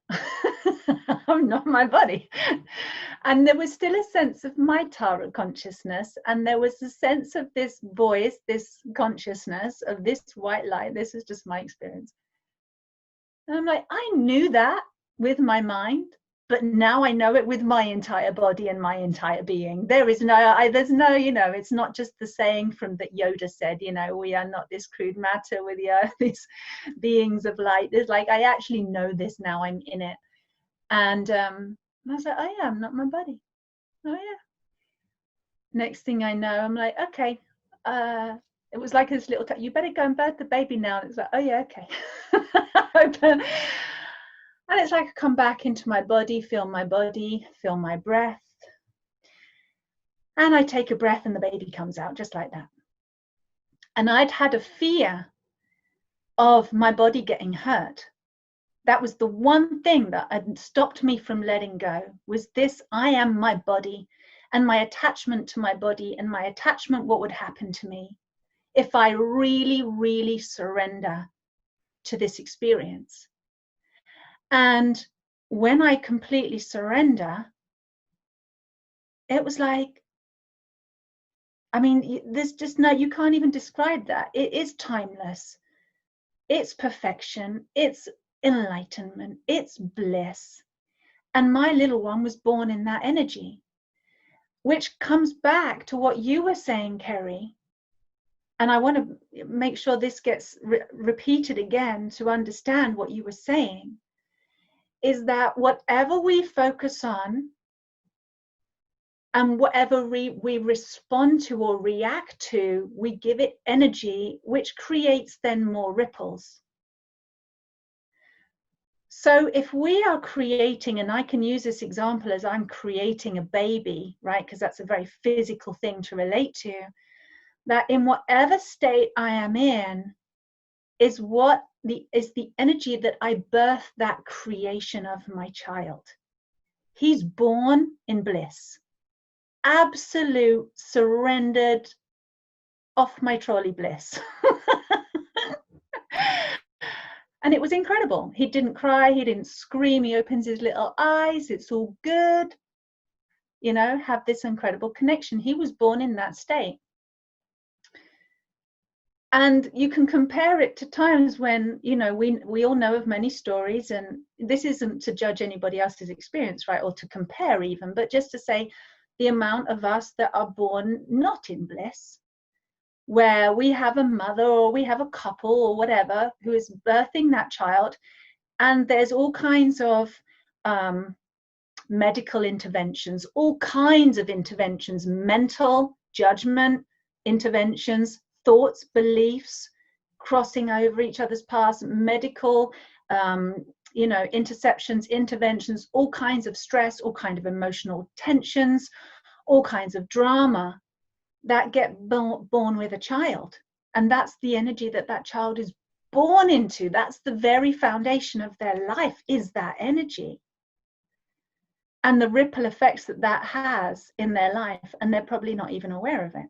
I'm not my body. And there was still a sense of my Tara consciousness. And there was a sense of this voice, this consciousness of this white light. This is just my experience. And I'm like, I knew that with my mind, but now I know it with my entire body and my entire being. There's no, you know, it's not just the saying from that Yoda said, you know, we are not this crude matter with the earth, these beings of light. There's like, I actually know this now, I'm in it. And I was like, oh yeah, I'm not my body. Oh yeah. Next thing I know, I'm like, okay. It was like this little, you better go and birth the baby now. And it's like, oh yeah, okay. And it's like I come back into my body, feel my breath. And I take a breath and the baby comes out just like that. And I'd had a fear of my body getting hurt. That was the one thing that had stopped me from letting go, was this, I am my body, and my attachment to my body, and my attachment, what would happen to me if I really, really surrender to this experience. And when I completely surrender, it was like, I mean, there's just no, you can't even describe that. It is timeless. It's perfection. It's enlightenment. It's bliss. And my little one was born in that energy, which comes back to what you were saying, Kerry. And I want to make sure this gets repeated again to understand what you were saying, is that whatever we focus on and whatever we respond to or react to, we give it energy, which creates then more ripples. So if we are creating, and I can use this example as I'm creating a baby, right? Because that's a very physical thing to relate to, that in whatever state I am in is the energy that I birth that creation of my child. He's born in bliss, absolute surrendered, off my trolley bliss. And it was incredible. He didn't cry, he didn't scream, he opens his little eyes, it's all good, you know, have this incredible connection. He was born in that state. And you can compare it to times when, you know, we all know of many stories, and this isn't to judge anybody else's experience, right, or to compare even, but just to say the amount of us that are born not in bliss, where we have a mother or we have a couple or whatever who is birthing that child, and there's all kinds of medical interventions, all kinds of interventions, mental judgment interventions, thoughts, beliefs, crossing over each other's paths, medical, you know, interceptions, interventions, all kinds of stress, all kinds of emotional tensions, all kinds of drama that get born with a child. And that's the energy that that child is born into. That's the very foundation of their life, is that energy. And the ripple effects that that has in their life, and they're probably not even aware of it,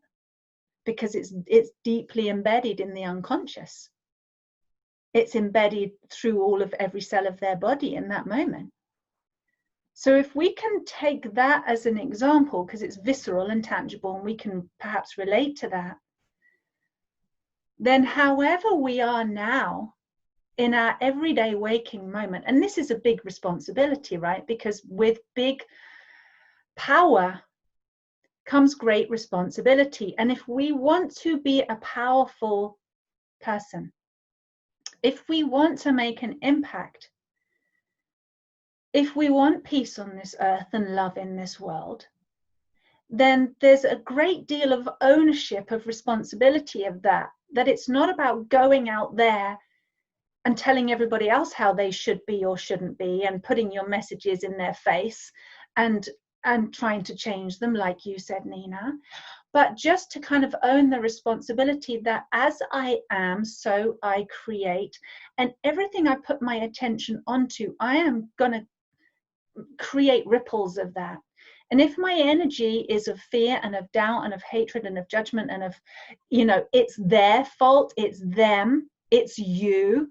because it's deeply embedded in the unconscious. It's embedded through all of every cell of their body in that moment. So if we can take that as an example, because it's visceral and tangible, and we can perhaps relate to that, then however we are now in our everyday waking moment, and this is a big responsibility, right? Because with big power comes great responsibility. And if we want to be a powerful person, if we want to make an impact, if we want peace on this earth and love in this world, then there's a great deal of ownership of responsibility of that it's not about going out there and telling everybody else how they should be or shouldn't be and putting your messages in their face and trying to change them, like you said, Nina, but just to kind of own the responsibility that as I am, so I create, and everything I put my attention onto, I am going to create ripples of that. And if my energy is of fear and of doubt and of hatred and of judgment and of, it's their fault, it's them, it's you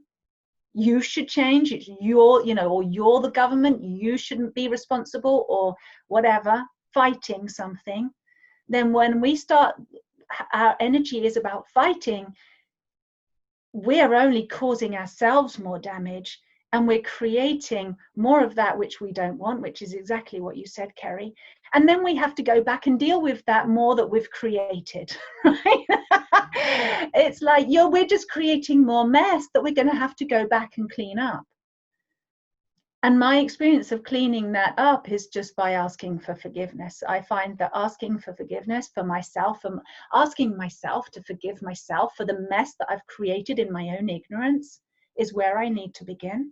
should change, it's your, or you're the government, you shouldn't be responsible, or whatever, fighting something, then when we start, our energy is about fighting, we're only causing ourselves more damage, and we're creating more of that which we don't want, which is exactly what you said, Kerry. And then we have to go back and deal with that more that we've created, right? It's like, we're just creating more mess that we're going to have to go back and clean up. And my experience of cleaning that up is just by asking for forgiveness. I find that asking for forgiveness for myself, and asking myself to forgive myself for the mess that I've created in my own ignorance, is where I need to begin.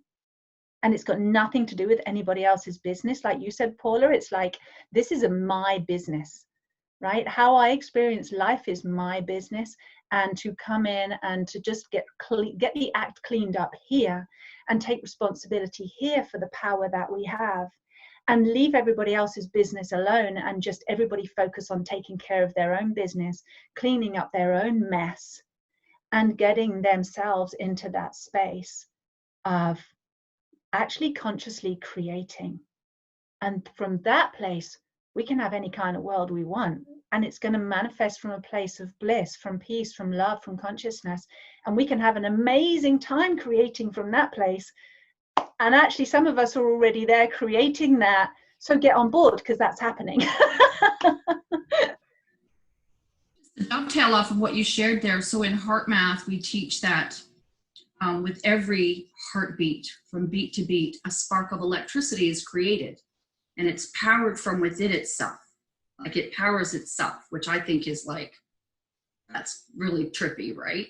And it's got nothing to do with anybody else's business. Like you said, Paula, it's like, this is my business, right? How I experience life is my business. And to come in and to just get the act cleaned up here and take responsibility here for the power that we have, and leave everybody else's business alone, and just everybody focus on taking care of their own business, cleaning up their own mess, and getting themselves into that space of actually consciously creating. And from that place, we can have any kind of world we want. And it's going to manifest from a place of bliss, from peace, from love, from consciousness. And we can have an amazing time creating from that place. And actually, some of us are already there creating that. So get on board, because that's happening. To dovetail off of what you shared there, so in HeartMath, we teach that with every heartbeat, from beat to beat, a spark of electricity is created, and it's powered from within itself. Like, it powers itself, which I think is like, that's really trippy, right?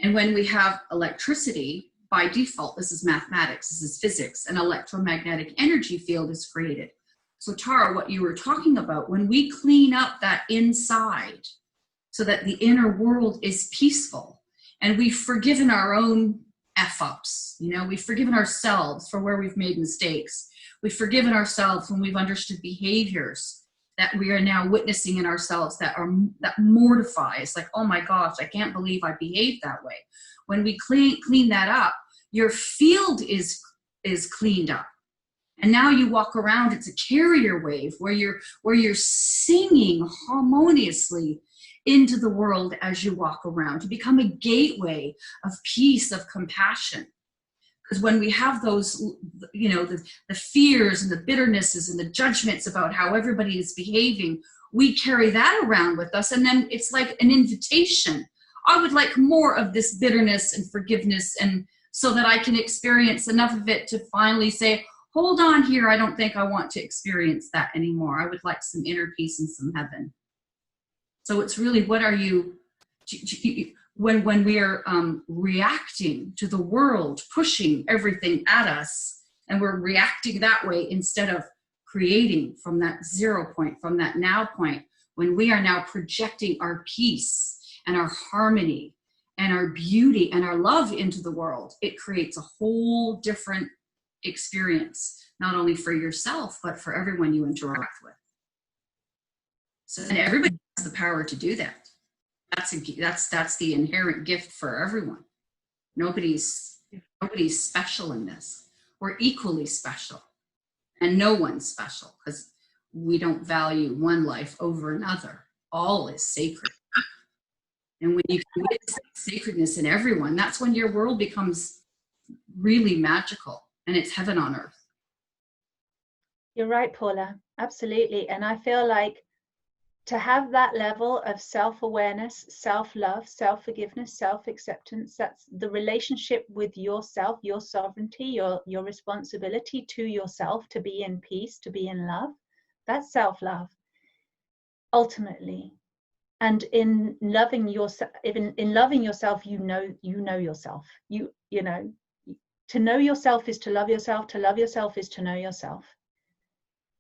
And when we have electricity, by default, this is mathematics, this is physics, an electromagnetic energy field is created. So Tara, what you were talking about, when we clean up that inside so that the inner world is peaceful, and we've forgiven our own F-ups, we've forgiven ourselves for where we've made mistakes. We've forgiven ourselves when we've understood behaviors that we are now witnessing in ourselves that mortify. It's like, oh my gosh, I can't believe I behaved that way. When we clean that up, your field is cleaned up. And now you walk around, it's a carrier wave where you're singing harmoniously into the world as you walk around, to become a gateway of peace, of compassion. Because when we have those, the fears and the bitternesses and the judgments about how everybody is behaving, we carry that around with us. And then it's like an invitation. I would like more of this bitterness and forgiveness, and so that I can experience enough of it to finally say, hold on here, I don't think I want to experience that anymore. I would like some inner peace and some heaven. So it's really, what are you, when we're reacting to the world pushing everything at us, and we're reacting that way instead of creating from that 0 point, from that now point, when we are now projecting our peace and our harmony and our beauty and our love into the world, it creates a whole different experience, not only for yourself, but for everyone you interact with. So, and everybody has the power to do that. That's the inherent gift for everyone. Nobody's special in this. We're equally special. And no one's special because we don't value one life over another. All is sacred. And when you can witness sacredness in everyone, that's when your world becomes really magical and it's heaven on earth. You're right, Paula. Absolutely. And I feel like to have that level of self-awareness, self-love, self-forgiveness, self-acceptance, that's the relationship with yourself, your sovereignty, your responsibility to yourself to be in peace, to be in love. That's self-love, ultimately. And in loving yourself, in loving yourself, you know yourself. You know, to know yourself is to love yourself. To love yourself is to know yourself.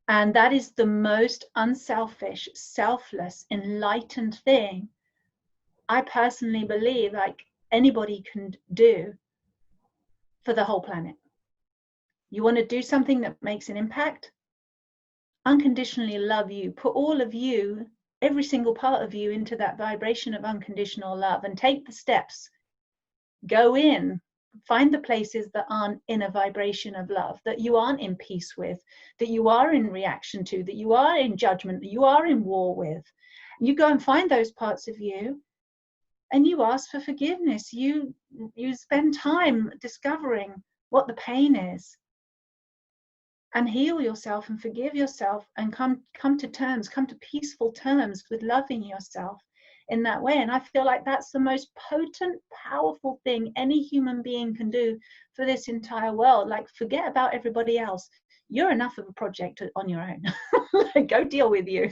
And that is the most unselfish, selfless, enlightened thing I personally believe like anybody can do for the whole planet. You want to do something that makes an impact? Unconditionally love you. Put all of you, every single part of you, into that vibration of unconditional love and take the steps. Go in. Find the places that aren't in a vibration of love, that you aren't in peace with, that you are in reaction to, that you are in judgment, that you are in war with. You go and find those parts of you and you ask for forgiveness. You spend time discovering what the pain is and heal yourself and forgive yourself and come to terms, come to peaceful terms with loving yourself in that way. And I feel like that's the most potent, powerful thing any human being can do for this entire world. Like, forget about everybody else. You're enough of a project on your own. Go deal with you.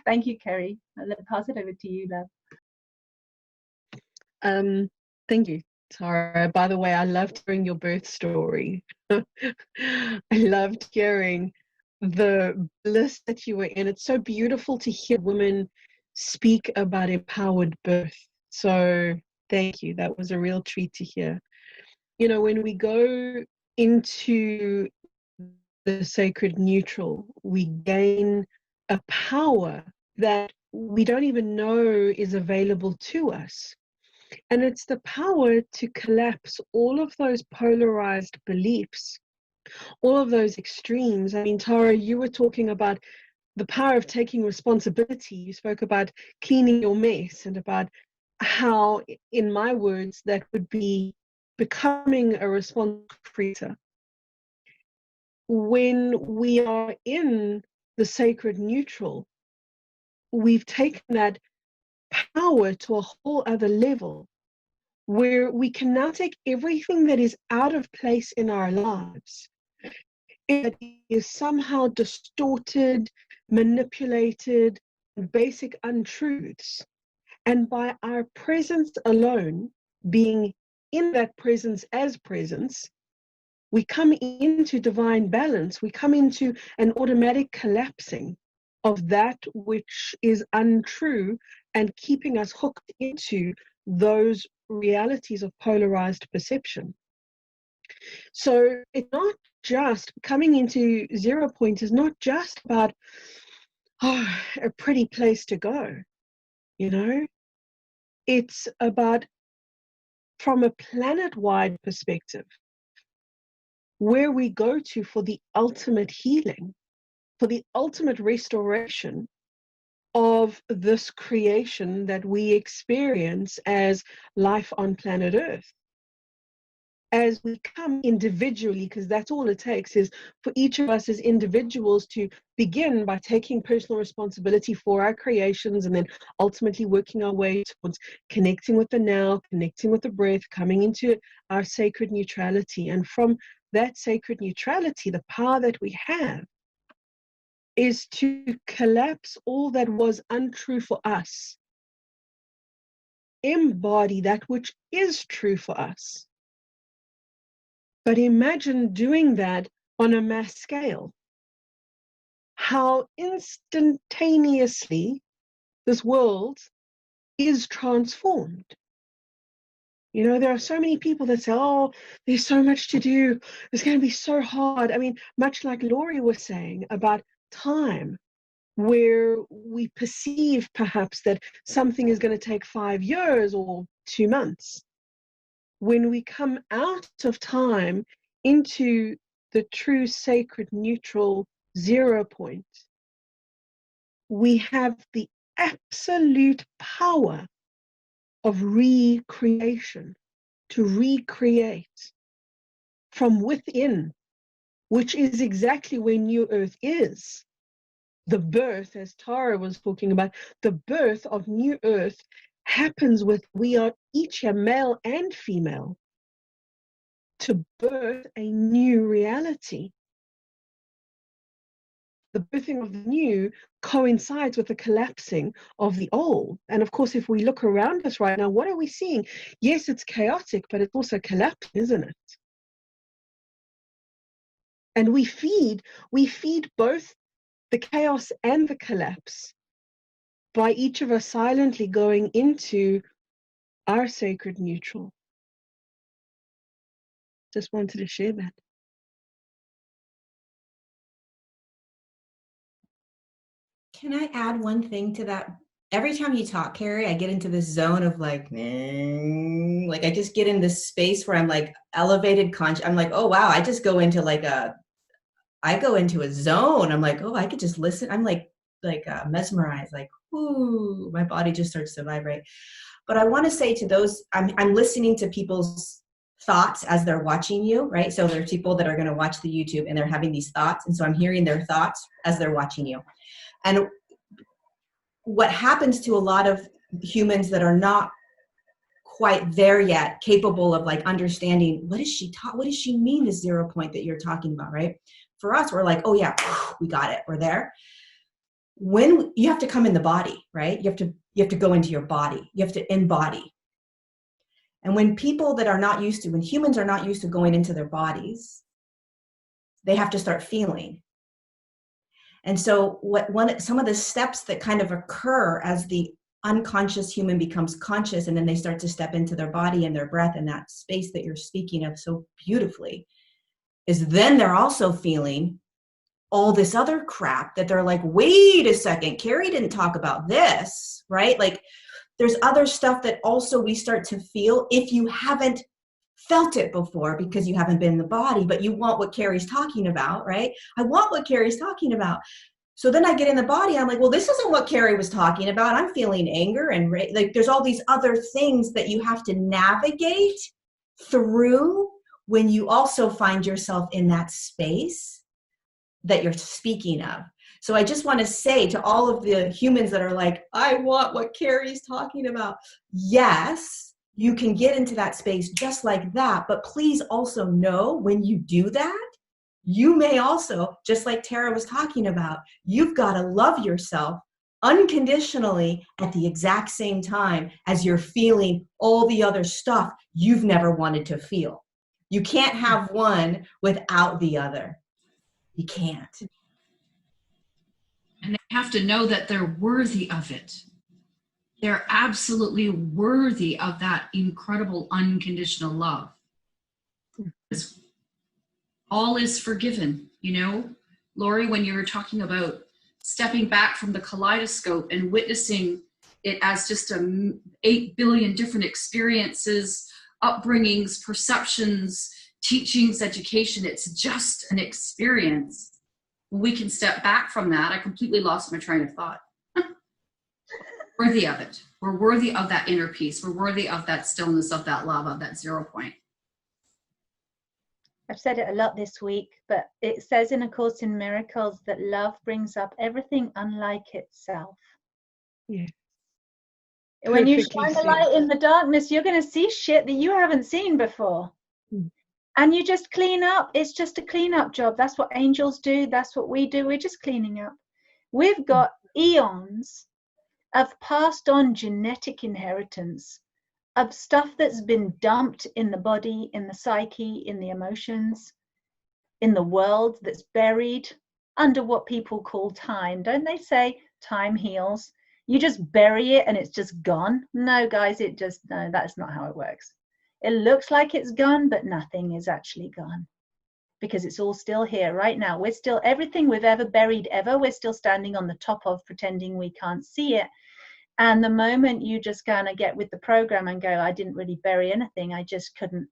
Thank you, Kerry. I'll pass it over to you, love. Thank you, Tara. By the way, I loved hearing your birth story. I loved hearing the bliss that you were in. It's so beautiful to hear women speak about empowered birth. So thank you. That was a real treat to hear. You know, when we go into the sacred neutral, we gain a power that we don't even know is available to us. And it's the power to collapse all of those polarized beliefs, all of those extremes. I mean, Tara, you were talking about the power of taking responsibility. You spoke about cleaning your mess and about how, in my words, that would be becoming a responsible creator. When we are in the sacred neutral, we've taken that power to a whole other level, where we can now take everything that is out of place in our lives, it is somehow distorted, manipulated, basic untruths. And by our presence alone, being in that presence as presence, we come into divine balance. We come into an automatic collapsing of that which is untrue and keeping us hooked into those realities of polarized perception. So it's not just coming into 0 point is not just about a pretty place to go, you know. It's about, from a planet-wide perspective, where we go to for the ultimate healing, for the ultimate restoration of this creation that we experience as life on planet Earth. As we come individually, because that's all it takes, is for each of us as individuals to begin by taking personal responsibility for our creations and then ultimately working our way towards connecting with the now, connecting with the breath, coming into our sacred neutrality. And from that sacred neutrality, the power that we have is to collapse all that was untrue for us, embody that which is true for us. But imagine doing that on a mass scale. How instantaneously this world is transformed. You know, there are so many people that say, oh, there's so much to do. It's going to be so hard. I mean, much like Laurie was saying about time, where we perceive perhaps that something is going to take 5 years or 2 months. When we come out of time into the true sacred neutral 0 point, we have the absolute power of recreation, to recreate from within, which is exactly where New Earth is. The birth, as Tara was talking about, the birth of New Earth happens with, we are each a male and female, to birth a new reality. The birthing of the new coincides with the collapsing of the old. And of course, if we look around us right now, what are we seeing? Yes, it's chaotic, but it's also collapsing, isn't it? And we feed both the chaos and the collapse by each of us silently going into our sacred neutral. Just wanted to share that. Can I add one thing to that? Every time you talk, Carrie, I get into this zone of like I just get in this space where I'm like elevated conscious. I'm like, oh wow, I just go into I go into a zone. I'm like, oh, I could just listen. I'm like mesmerized, like, ooh, my body just starts to vibrate. But I want to say to those, I'm listening to people's thoughts as they're watching you, right? So there are people that are going to watch the YouTube and they're having these thoughts. And so I'm hearing their thoughts as they're watching you. And what happens to a lot of humans that are not quite there yet, capable of like understanding, what does she mean, this 0 point that you're talking about, right? For us, we're like, oh yeah, we got it, we're there. When you have to come in the body, right? You have to go into your body. You have to embody. And when people that are not used to, when humans are not used to going into their bodies, they have to start feeling. And so some of the steps that kind of occur as the unconscious human becomes conscious, and then they start to step into their body and their breath and that space that you're speaking of so beautifully, is then they're also feeling all this other crap that they're like, wait a second, Carrie didn't talk about this, right? Like there's other stuff that also we start to feel if you haven't felt it before because you haven't been in the body, but you want what Carrie's talking about, right? I want what Carrie's talking about. So then I get in the body, I'm like, well, this isn't what Carrie was talking about. I'm feeling anger and like there's all these other things that you have to navigate through when you also find yourself in that space that you're speaking of. So I just want to say to all of the humans that are like, I want what Carrie's talking about. Yes, you can get into that space just like that. But please also know when you do that, you may also, just like Tara was talking about, you've got to love yourself unconditionally at the exact same time as you're feeling all the other stuff you've never wanted to feel. You can't have one without the other. You can't. And they have to know that they're worthy of it. They're absolutely worthy of that incredible unconditional love. It's, all is forgiven, you know? Lori, when you were talking about stepping back from the kaleidoscope and witnessing it as just 8 billion different experiences, upbringings, perceptions, teachings, education, it's just an experience. When we can step back from that, I completely lost my train of thought. Worthy of it. We're worthy of that inner peace. We're worthy of that stillness, of that love, of that 0 point. I've said it a lot this week, but it says in A Course in Miracles that love brings up everything unlike itself. Yeah. When you Perfectly shine a said. light in the darkness, you're going to see shit that you haven't seen before. And you just clean up. It's just a cleanup job. That's what angels do. That's what we do. We're just cleaning up. We've got eons of passed on genetic inheritance of stuff that's been dumped in the body, in the psyche, in the emotions, in the world, that's buried under what people call time. Don't they say time heals? You just bury it and it's just gone. No, guys, no, that's not how it works. It looks like it's gone, but nothing is actually gone because it's all still here right now. We're still, everything we've ever buried ever, we're still standing on the top of, pretending we can't see it. And the moment you just kind of get with the program and go, I didn't really bury anything, I just couldn't,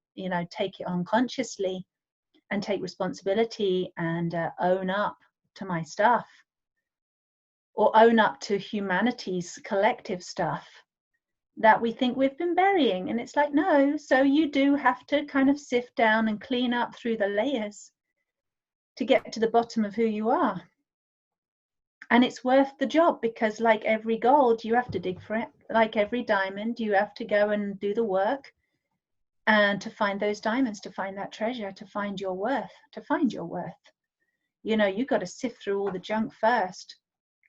take it on consciously. and take responsibility and own up to my stuff, or own up to humanity's collective stuff that we think we've been burying. And it's like, no. So you do have to kind of sift down and clean up through the layers to get to the bottom of who you are. And it's worth the job, because like every gold, you have to dig for it. Like every diamond, you have to go and do the work, and to find those diamonds, to find that treasure, to find your worth, You know, you got to sift through all the junk first,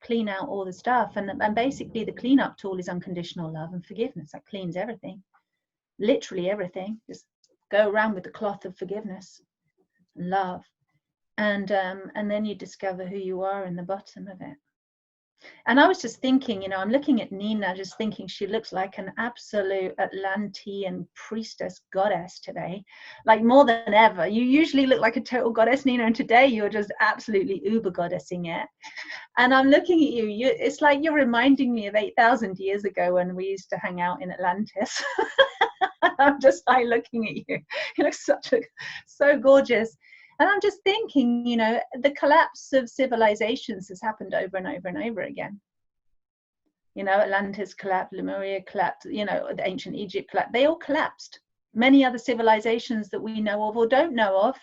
clean out all the stuff. And basically the cleanup tool is unconditional love and forgiveness. That cleans everything, literally everything. Just go around with the cloth of forgiveness, love. And then you discover who you are in the bottom of it. And I was just thinking, you know, I'm looking at Nina, just thinking she looks like an absolute Atlantean priestess goddess today, like more than ever. You usually look like a total goddess, Nina, and today you're just absolutely uber goddessing it. And I'm looking at you, it's like you're reminding me of 8,000 years ago when we used to hang out in Atlantis. I'm just like looking at you. You look so gorgeous. And I'm just thinking, you know, the collapse of civilizations has happened over and over and over again. You know, Atlantis collapsed, Lemuria collapsed, you know, the ancient Egypt collapsed. They all collapsed. Many other civilizations that we know of or don't know of,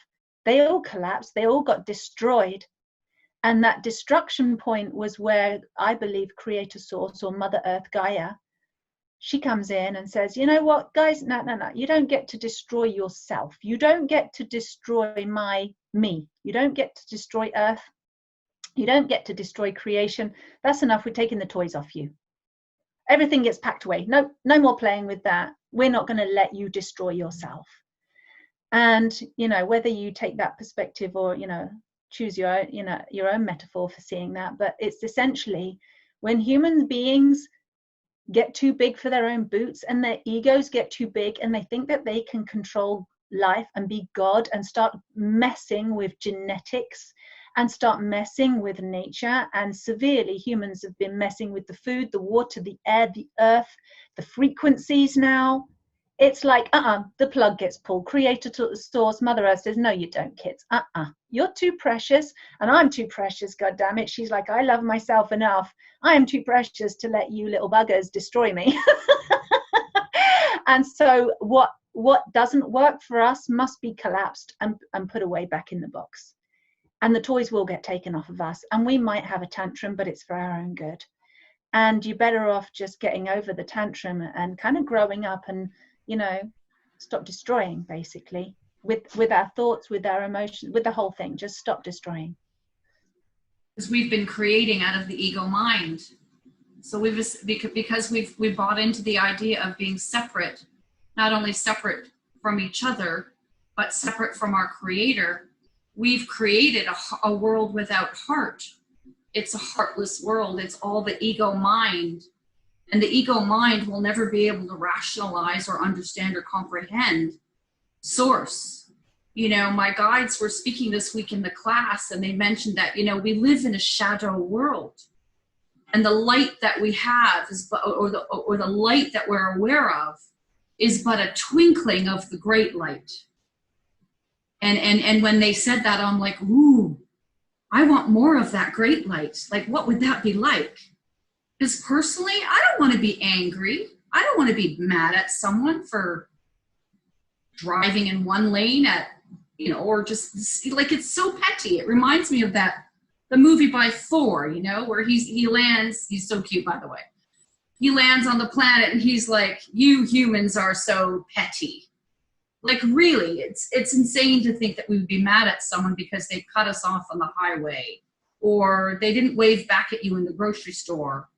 they all collapsed. They all got destroyed. And that destruction point was where I believe Creator Source, or Mother Earth Gaia, she comes in and says, you know what, guys, no, you don't get to destroy yourself. You don't get to destroy me. You don't get to destroy Earth. You don't get to destroy creation. That's enough. We're taking the toys off you. Everything gets packed away. No more playing with that. We're not going to let you destroy yourself. And, you know, whether you take that perspective or, you know, choose your own, you know, your own metaphor for seeing that. But it's essentially when human beings get too big for their own boots and their egos get too big and they think that they can control life and be God and start messing with genetics and start messing with nature. And severely, humans have been messing with the food, the water, the air, the earth, the frequencies now. It's like, the plug gets pulled. Creator Source, Mother Earth says, no, you don't, kids. You're too precious and I'm too precious, God damn it. She's like, I love myself enough. I am too precious to let you little buggers destroy me. And so what doesn't work for us must be collapsed and put away back in the box. And the toys will get taken off of us. And we might have a tantrum, but it's for our own good. And you're better off just getting over the tantrum and kind of growing up and, you know, stop destroying, basically, with our thoughts, with our emotions, with the whole thing. Just stop destroying. Because we've been creating out of the ego mind. So because we've bought into the idea of being separate, not only separate from each other, but separate from our creator, we've created a world without heart. It's a heartless world. It's all the ego mind. And the ego mind will never be able to rationalize or understand or comprehend source. You know, my guides were speaking this week in the class, and they mentioned that, you know, we live in a shadow world. And the light that we have is, or the light that we're aware of is but a twinkling of the great light. And when they said that, I'm like, ooh, I want more of that great light. Like, what would that be like? Because personally, I don't want to be angry. I don't want to be mad at someone for driving in one lane at, you know, or just like, it's so petty. It reminds me of the movie by Thor, you know, where he lands, he's so cute, by the way. He lands on the planet and he's like, you humans are so petty. Like, really, it's insane to think that we would be mad at someone because they cut us off on the highway, or they didn't wave back at you in the grocery store.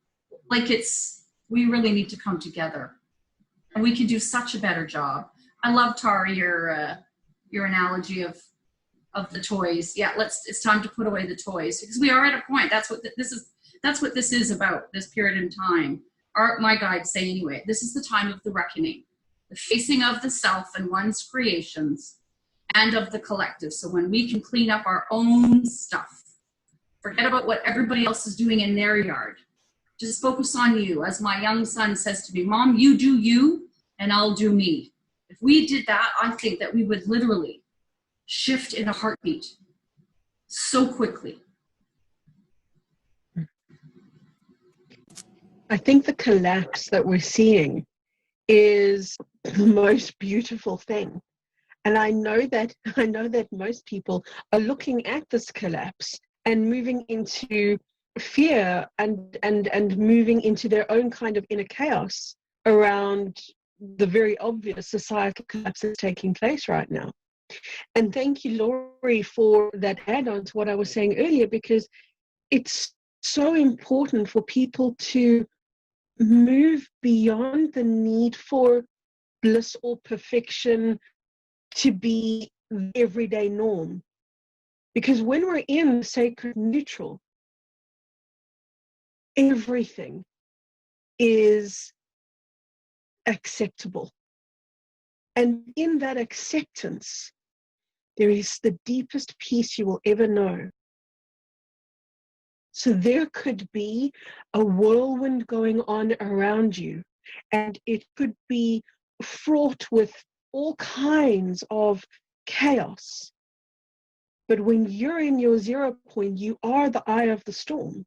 Like, we really need to come together, and we can do such a better job. I love, Tara, your analogy of the toys. Yeah, it's time to put away the toys, because we are at a point. That's what this is about, this period in time. My guides say anyway, this is the time of the reckoning, the facing of the self and one's creations, and of the collective. So when we can clean up our own stuff, forget about what everybody else is doing in their yard. Just focus on you. As my young son says to me, Mom, you do you and I'll do me. If we did that, I think that we would literally shift in a heartbeat so quickly. I think the collapse that we're seeing is the most beautiful thing. And I know that most people are looking at this collapse and moving into fear and moving into their own kind of inner chaos around the very obvious societal collapse that's taking place right now. And thank you, Laurie, for that add-on to what I was saying earlier, because it's so important for people to move beyond the need for bliss or perfection to be the everyday norm. Because when we're in the sacred neutral, everything is acceptable. And in that acceptance, there is the deepest peace you will ever know. So there could be a whirlwind going on around you, and it could be fraught with all kinds of chaos. But when you're in your 0 point, you are the eye of the storm.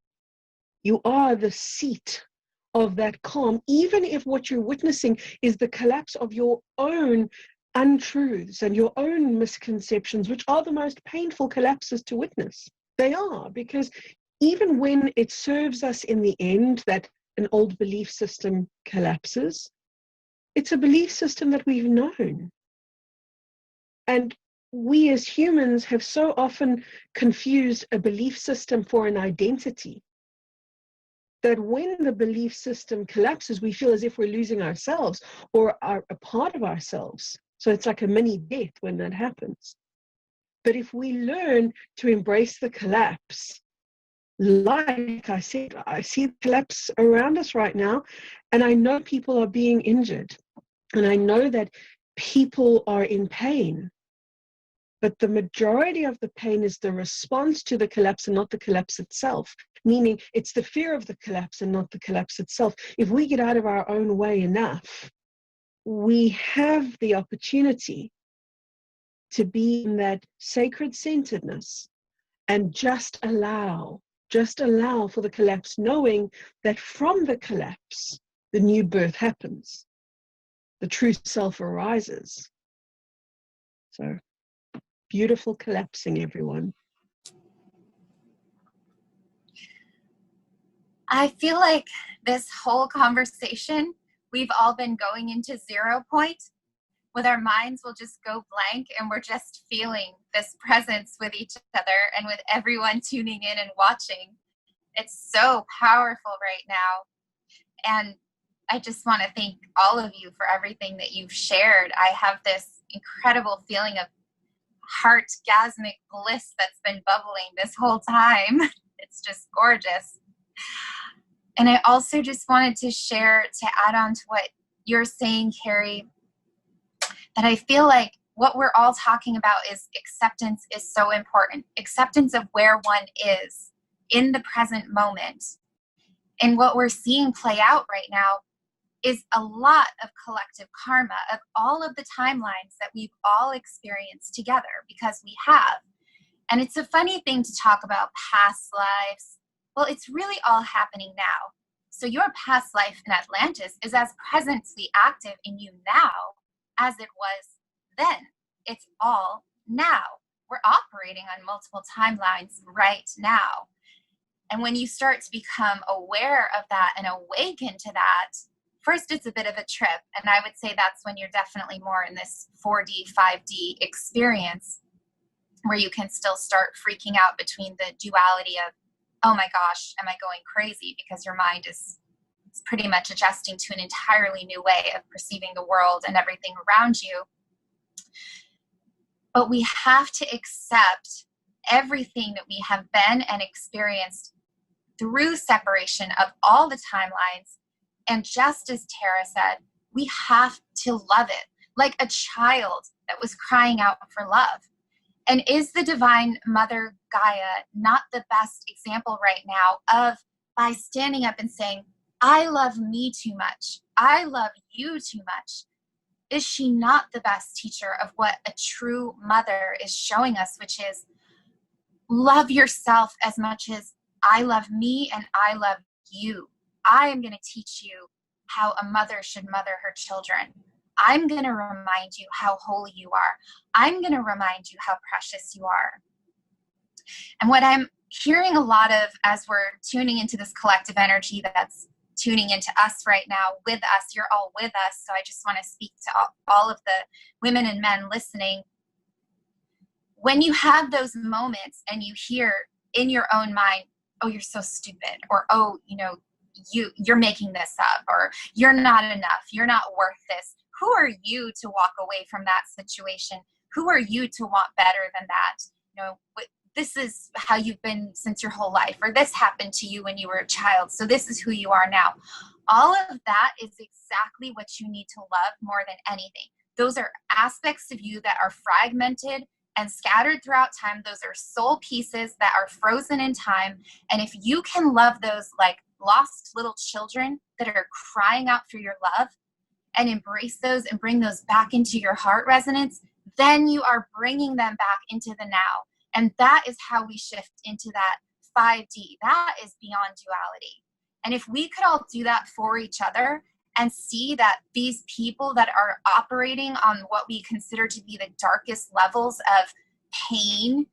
You are the seat of that calm, even if what you're witnessing is the collapse of your own untruths and your own misconceptions, which are the most painful collapses to witness. They are, because even when it serves us in the end that an old belief system collapses, it's a belief system that we've known. And we as humans have so often confused a belief system for an identity that when the belief system collapses, we feel as if we're losing ourselves or are a part of ourselves. So it's like a mini death when that happens. But if we learn to embrace the collapse, like I said, I see the collapse around us right now, and I know people are being injured, and I know that people are in pain. But the majority of the pain is the response to the collapse and not the collapse itself, meaning it's the fear of the collapse and not the collapse itself. If we get out of our own way enough, we have the opportunity to be in that sacred centeredness and just allow for the collapse, knowing that from the collapse, the new birth happens. The true self arises. So, beautiful collapsing, everyone. I feel like this whole conversation, we've all been going into 0 point with our minds will just go blank, and we're just feeling this presence with each other and with everyone tuning in and watching. It's so powerful right now. And I just want to thank all of you for everything that you've shared. I have this incredible feeling of heartgasmic bliss that's been bubbling this whole time. It's just gorgeous. And I also just wanted to share, to add on to what you're saying, Carrie, that I feel like what we're all talking about is acceptance is so important. Acceptance of where one is in the present moment. And what we're seeing play out right now is a lot of collective karma of all of the timelines that we've all experienced together, because we have. And it's a funny thing to talk about past lives. Well, it's really all happening now. So your past life in Atlantis is as presently active in you now as it was then. It's all now. We're operating on multiple timelines right now. And when you start to become aware of that and awaken to that, first it's a bit of a trip. And I would say that's when you're definitely more in this 4D, 5D experience, where you can still start freaking out between the duality of, oh my gosh, am I going crazy? Because your mind is pretty much adjusting to an entirely new way of perceiving the world and everything around you. But we have to accept everything that we have been and experienced through separation of all the timelines. And just as Tara said, we have to love it like a child that was crying out for love. And is the Divine Mother Gaia not the best example right now of, by standing up and saying, I love me too much, I love you too much, Is she not the best teacher of what a true mother is showing us, which is love yourself as much as I love me and I love you. I am going to teach you how a mother should mother her children. I'm going to remind you how holy you are. I'm going to remind you how precious you are. And what I'm hearing a lot of as we're tuning into this collective energy that's tuning into us right now, with us, you're all with us. So I just want to speak to all of the women and men listening. When you have those moments and you hear in your own mind, oh, you're so stupid, or, oh, you know, you're making this up, or you're not enough, you're not worth this. Who are you to walk away from that situation? Who are you to want better than that? You know, this is how you've been since your whole life, or this happened to you when you were a child, so this is who you are now. All of that is exactly what you need to love more than anything. Those are aspects of you that are fragmented and scattered throughout time. Those are soul pieces that are frozen in time. And if you can love those like lost little children that are crying out for your love, and embrace those and bring those back into your heart resonance, then you are bringing them back into the now. And that is how we shift into that 5D. That is beyond duality. And if we could all do that for each other and see that these people that are operating on what we consider to be the darkest levels of pain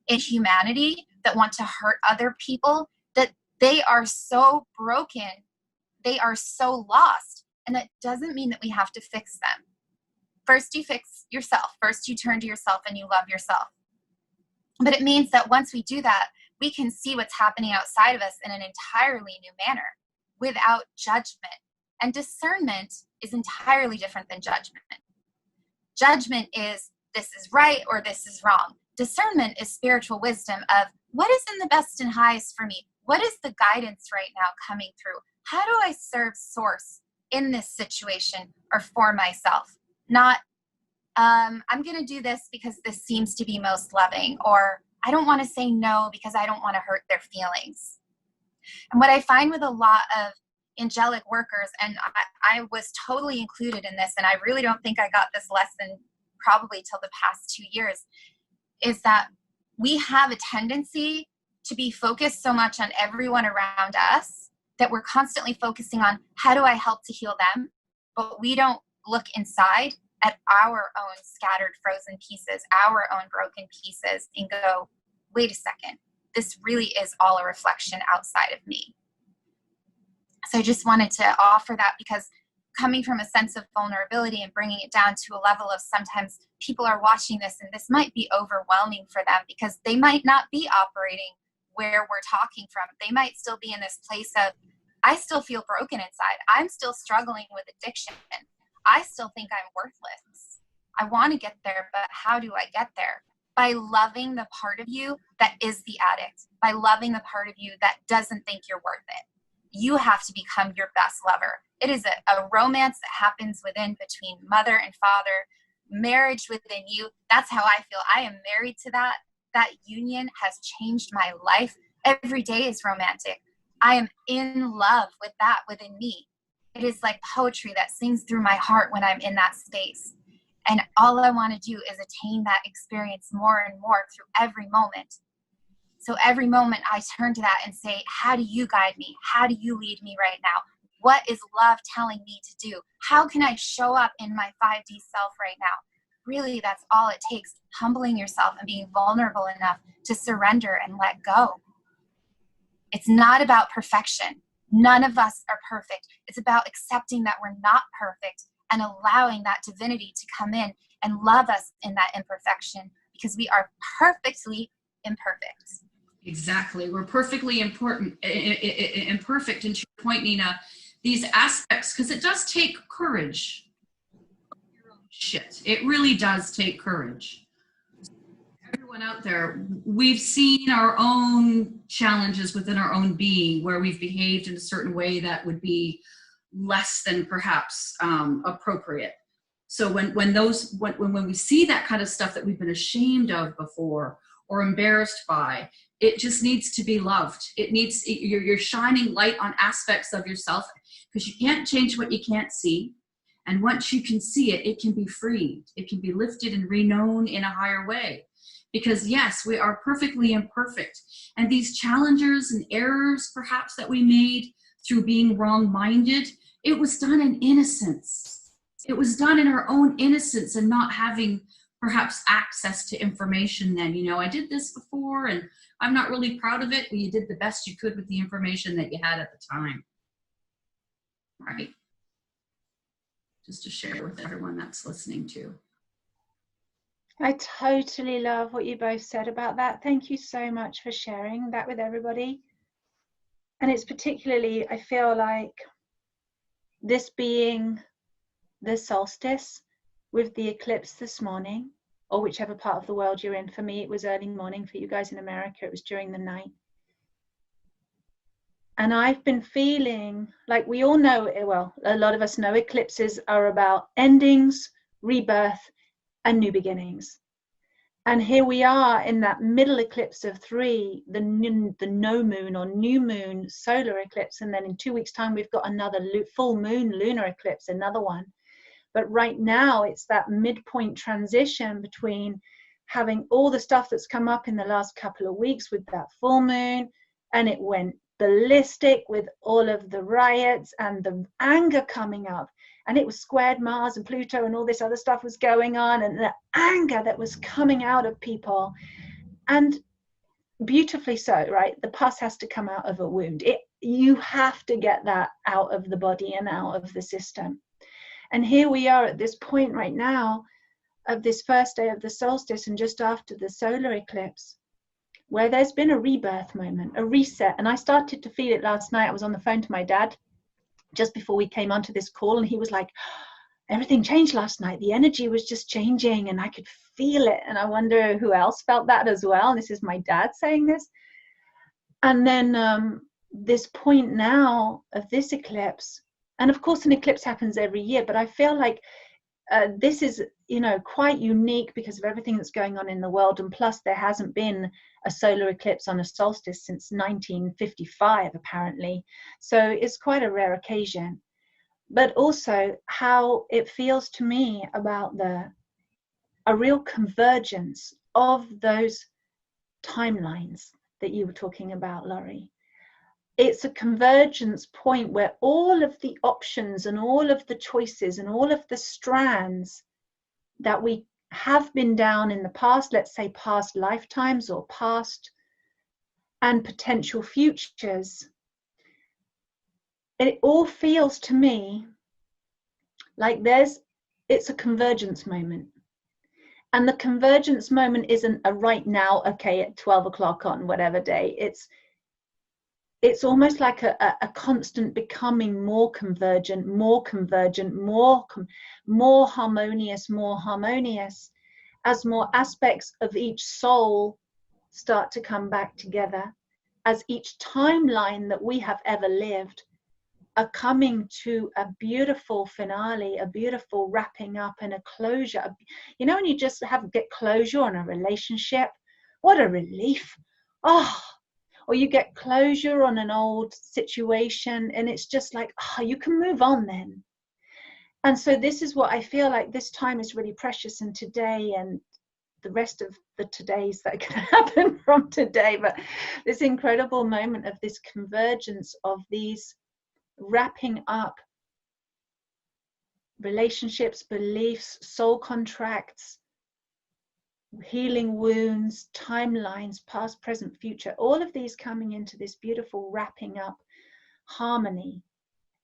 in humanity, that want to hurt other people, that they are so broken, they are so lost. And that doesn't mean that we have to fix them. First, you fix yourself. First, you turn to yourself and you love yourself. But it means that once we do that, we can see what's happening outside of us in an entirely new manner without judgment. And discernment is entirely different than judgment. Judgment is this is right or this is wrong. Discernment is spiritual wisdom of what is in the best and highest for me? What is the guidance right now coming through? How do I serve source in this situation or for myself? Not, I'm going to do this because this seems to be most loving, or I don't want to say no because I don't want to hurt their feelings. And what I find with a lot of angelic workers, and I was totally included in this, and I really don't think I got this lesson probably till the past 2 years, is that we have a tendency to be focused so much on everyone around us that we're constantly focusing on how do I help to heal them, but we don't look inside at our own scattered frozen pieces, our own broken pieces, and go, wait a second, this really is all a reflection outside of me. So I just wanted to offer that, because coming from a sense of vulnerability and bringing it down to a level of sometimes people are watching this and this might be overwhelming for them because they might not be operating where we're talking from. They might still be in this place of, I still feel broken inside. I'm still struggling with addiction. I still think I'm worthless. I want to get there, but how do I get there? By loving the part of you that is the addict, by loving the part of you that doesn't think you're worth it. You have to become your best lover. It is a romance that happens between mother and father, marriage within you. That's how I feel. I am married to that. That union has changed my life. Every day is romantic. I am in love with that within me. It is like poetry that sings through my heart when I'm in that space. And all I want to do is attain that experience more and more through every moment. So every moment I turn to that and say, how do you guide me? How do you lead me right now? What is love telling me to do? How can I show up in my 5D self right now? Really, that's all it takes. Humbling yourself and being vulnerable enough to surrender and let go. It's not about perfection. None of us are perfect. It's about accepting that we're not perfect and allowing that divinity to come in and love us in that imperfection, because we are perfectly imperfect. Exactly. We're perfectly imperfect. And to your point, Nina, these aspects, because it does take courage. Shit. It really does take courage. Everyone out there, we've seen our own challenges within our own being where we've behaved in a certain way that would be less than perhaps appropriate. So when we see that kind of stuff that we've been ashamed of before or embarrassed by, it just needs to be loved. You're shining light on aspects of yourself, because you can't change what you can't see. And once you can see it, it can be freed. It can be lifted and reknown in a higher way. Because yes, we are perfectly imperfect. And these challenges and errors perhaps that we made through being wrong-minded, it was done in innocence. It was done in our own innocence and not having perhaps access to information then. You know, I did this before and I'm not really proud of it. Well, you did the best you could with the information that you had at the time. Right? Just to share with everyone that's listening too. I totally love what you both said about that. Thank you so much for sharing that with everybody. And it's particularly, I feel like this being the solstice with the eclipse this morning, or whichever part of the world you're in. For me, it was early morning. For you guys in America, it was during the night. And I've been feeling like we all know, well, a lot of us know eclipses are about endings, rebirth, and new beginnings. And here we are in that middle eclipse of 3, the no moon or new moon solar eclipse. And then in 2 weeks' time, we've got another full moon lunar eclipse, another one. But right now, it's that midpoint transition between having all the stuff that's come up in the last couple of weeks with that full moon, and it went ballistic with all of the riots and the anger coming up. And it was squared Mars and Pluto and all this other stuff was going on, and the anger that was coming out of people. And beautifully so, right? The pus has to come out of a wound. You have to get that out of the body and out of the system. And here we are at this point right now of this first day of the solstice and just after the solar eclipse, where there's been a rebirth moment, a reset. And I started to feel it last night. I was on the phone to my dad just before we came onto this call, and he was like, everything changed last night. The energy was just changing and I could feel it. And I wonder who else felt that as well. And this is my dad saying this. And then this point now of this eclipse, and of course an eclipse happens every year, but I feel like this is, you know, quite unique because of everything that's going on in the world. And plus there hasn't been a solar eclipse on a solstice since 1955, apparently. So it's quite a rare occasion. But also how it feels to me about a real convergence of those timelines that you were talking about, Laurie. It's a convergence point where all of the options and all of the choices and all of the strands that we have been down in the past, let's say past lifetimes or past and potential futures, it all feels to me like it's a convergence moment. And the convergence moment isn't a right now, okay, at 12 o'clock on whatever day. It's almost like a constant becoming more convergent, more harmonious, as more aspects of each soul start to come back together, as each timeline that we have ever lived are coming to a beautiful finale, a beautiful wrapping up and a closure. You know, when you just get closure on a relationship, what a relief. Oh, or you get closure on an old situation and it's just like, oh, you can move on then. And so this is what I feel like this time is really precious, and today and the rest of the todays that can happen from today, but this incredible moment of this convergence of these wrapping up relationships, beliefs, soul contracts, healing wounds, timelines, past, present, future, all of these coming into this beautiful wrapping up harmony.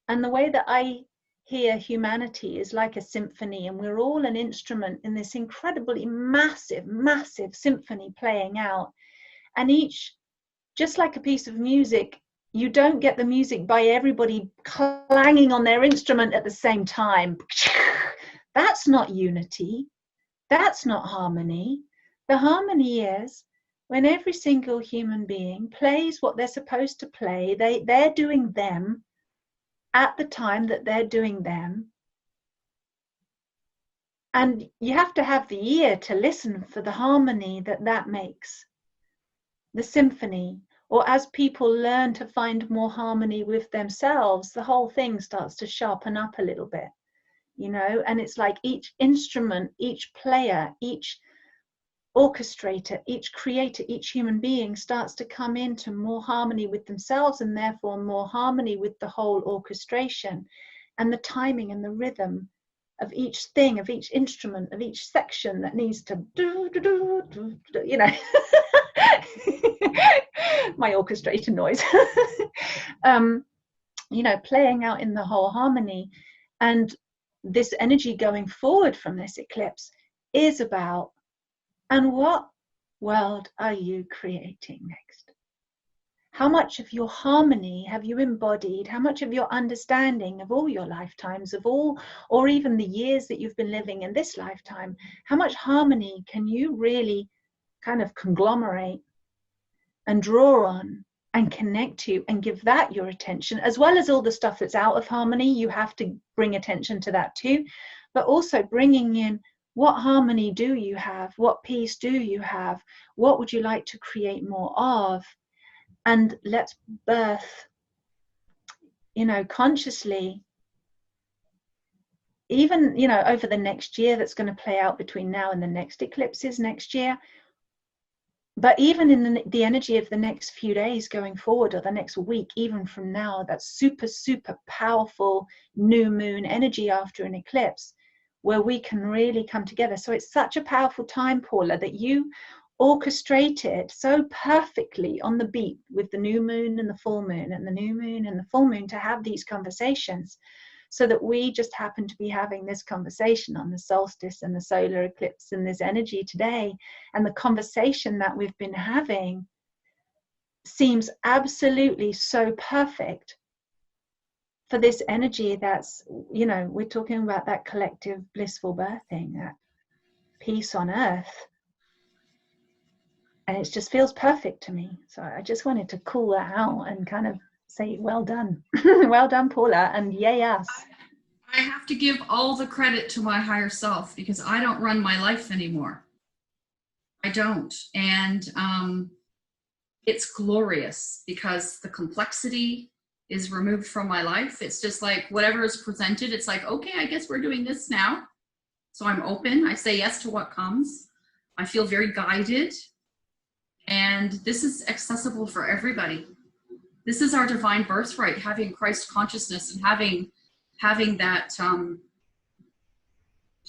And the way that I hear humanity is like a symphony, and we're all an instrument in this incredibly massive symphony playing out. And each, just like a piece of music, you don't get the music by everybody clanging on their instrument at the same time. That's not unity. That's not harmony. The harmony is when every single human being plays what they're supposed to play. They're doing them at the time that they're doing them. And you have to have the ear to listen for the harmony that makes. The symphony. Or as people learn to find more harmony with themselves, the whole thing starts to sharpen up a little bit. you know, and it's like each instrument, each player, each orchestrator, each creator, each human being starts to come into more harmony with themselves, and therefore more harmony with the whole orchestration and the timing and the rhythm of each thing, of each instrument, of each section that needs to do, you know, my orchestration noise, you know, playing out in the whole harmony. And this energy going forward from this eclipse is about, and what world are you creating next? How much of your harmony have you embodied? How much of your understanding of all your lifetimes, of all, or even the years that you've been living in this lifetime, how much harmony can you really kind of conglomerate and draw on and connect to and give that your attention, as well as all the stuff that's out of harmony? You have to bring attention to that too, but also bringing in, what harmony do you have? What peace do you have? What would you like to create more of? And let's birth, you know, consciously, even, you know, over the next year that's going to play out between now and the next eclipses next year. But even in the energy of the next few days going forward, or the next week, even from now, that's super, super powerful new moon energy after an eclipse, where we can really come together. So it's such a powerful time, Paula, that you orchestrated so perfectly on the beat with the new moon and the full moon and the new moon and the full moon to have these conversations, so that we just happen to be having this conversation on the solstice and the solar eclipse and this energy today. And the conversation that we've been having seems absolutely so perfect for this energy that's, you know, we're talking about that collective blissful birthing, that peace on earth. And it just feels perfect to me. So I just wanted to call that out and kind of say, well done. Well done, Paula, and yay us. I have to give all the credit to my higher self, because I don't run my life anymore. I don't. And it's glorious because the complexity is removed from my life. It's just like whatever is presented, it's like, okay, I guess we're doing this now. So I'm open. I say yes to what comes. I feel very guided. And this is accessible for everybody. This is our divine birthright, having Christ consciousness and having that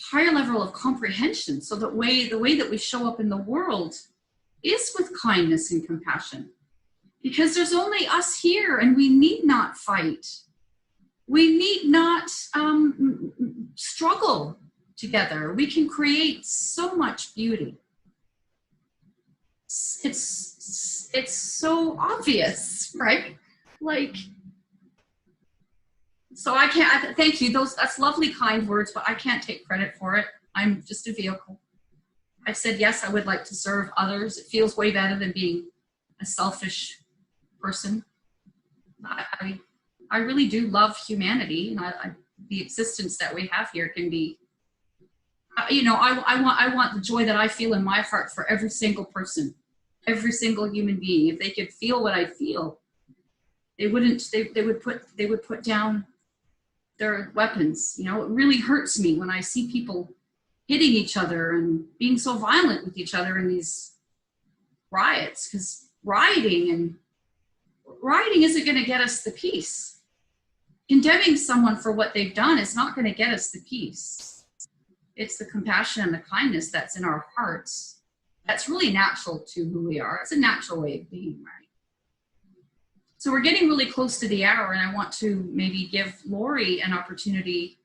higher level of comprehension. So the way that we show up in the world is with kindness and compassion, because there's only us here, and we need not fight. We need not struggle together. We can create so much beauty. It's so obvious, right? Like, so I can't, thank you. That's lovely, kind words, but I can't take credit for it. I'm just a vehicle. I've said, yes, I would like to serve others. It feels way better than being a selfish person. I really do love humanity, and the existence that we have here can be, you know, I want the joy that I feel in my heart for every single person, every single human being. If they could feel what I feel, they would put down their weapons. You know, it really hurts me when I see people hitting each other and being so violent with each other in these riots, because rioting isn't going to get us the peace. Condemning someone for what they've done is not going to get us the peace. It's the compassion and the kindness that's in our hearts. That's really natural to who we are. It's a natural way of being, right? So we're getting really close to the hour, and I want to maybe give Lori an opportunity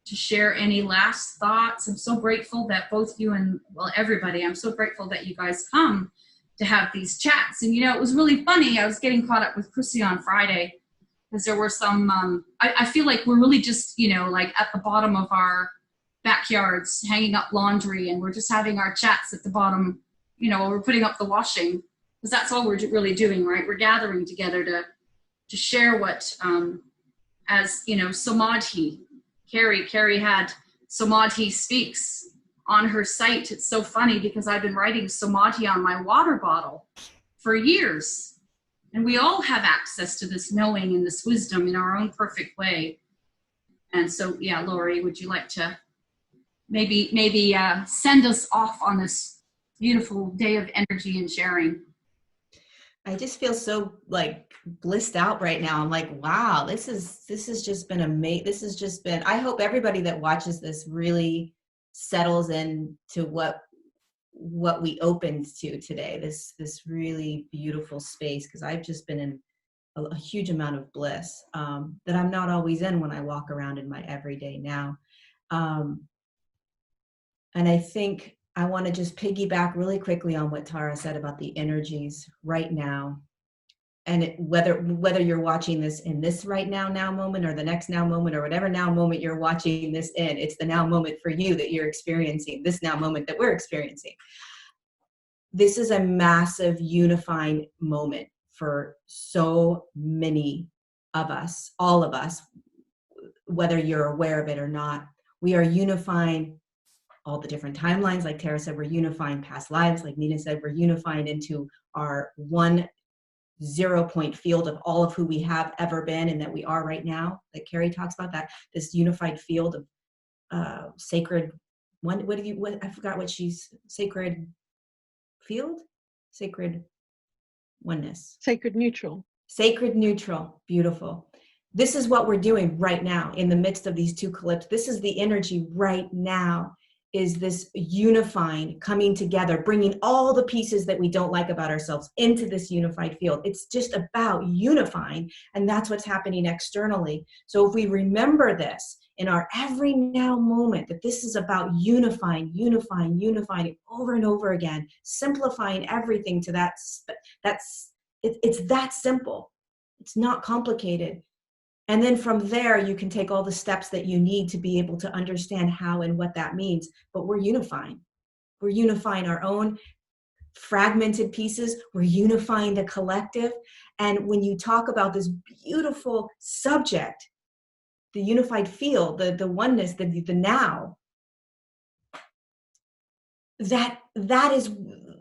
to share any last thoughts. I'm so grateful that both you and, well, everybody, I'm so grateful that you guys come to have these chats. And, you know, it was really funny. I was getting caught up with Chrissy on Friday, because there were some, I feel like we're really just, you know, like at the bottom of our backyards, hanging up laundry, and we're just having our chats at the bottom, you know, we're putting up the washing, because that's all we're really doing, right? We're gathering together to share what, as, you know, Samadhi, Carrie had Samadhi Speaks on her site. It's so funny because I've been writing Samadhi on my water bottle for years. And we all have access to this knowing and this wisdom in our own perfect way. And so, yeah, Lori, would you like to maybe send us off on this beautiful day of energy and sharing? I just feel so like blissed out right now. I'm like, wow, this has just been amazing. This has just been, I hope everybody that watches this really settles into what we opened to today, this really beautiful space, because I've just been in a huge amount of bliss that I'm not always in when I walk around in my everyday now. And I think I want to just piggyback really quickly on what Tara said about the energies right now. And whether you're watching this in this right now moment, or the next now moment, or whatever now moment you're watching this in, it's the now moment for you that you're experiencing, this now moment that we're experiencing. This is a massive unifying moment for so many of us, all of us, whether you're aware of it or not. We are unifying all the different timelines. Like Tara said, we're unifying past lives. Like Nina said, we're unifying into our 1 0-point field of all of who we have ever been and that we are right now. Like Carrie talks about that, this unified field of sacred one. I forgot what she's, sacred field, sacred oneness, Sacred neutral. Sacred neutral. Beautiful. This is what we're doing right now in the midst of these two collapses. This is the energy right now, is this unifying, coming together, bringing all the pieces that we don't like about ourselves into this unified field. It's just about unifying, and that's what's happening externally. So if we remember this in our every now moment, that this is about unifying over and over again, simplifying everything to it's that simple. It's not complicated. And then from there, you can take all the steps that you need to be able to understand how and what that means. But we're unifying. We're unifying our own fragmented pieces. We're unifying the collective. And when you talk about this beautiful subject, the unified field, the oneness, the now,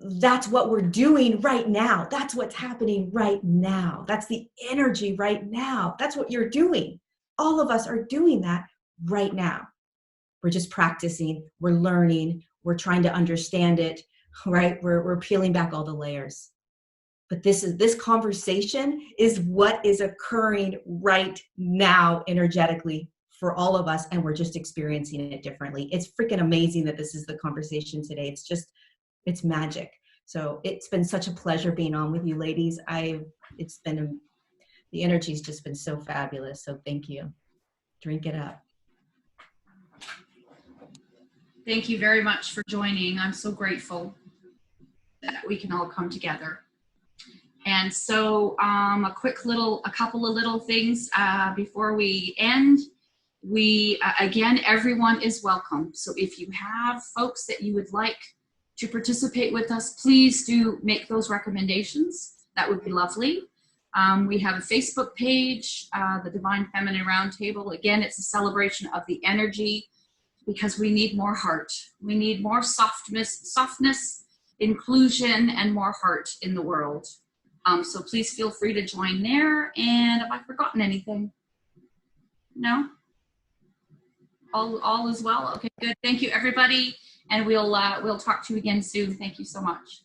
that's what we're doing right now. That's what's happening right now. That's the energy right now. That's what you're doing. All of us are doing that right now. We're just practicing, we're learning, we're trying to understand it, right? We're peeling back all the layers. But this conversation is what is occurring right now energetically for all of us, and we're just experiencing it differently. It's freaking amazing that this is the conversation today. It's magic. So it's been such a pleasure being on with you ladies. The energy's just been so fabulous. So thank you. Drink it up. Thank you very much for joining. I'm so grateful that we can all come together. And so a couple of little things before we end. Again, everyone is welcome. So if you have folks that you would like to participate with us, please do make those recommendations. That would be lovely. We have a Facebook page, the Divine Feminine Roundtable. Again, it's a celebration of the energy, because we need more heart. We need more softness, inclusion, and more heart in the world. So please feel free to join there. And have I forgotten anything? No? All is well? Okay, good. Thank you, everybody. And we'll talk to you again soon. Thank you so much.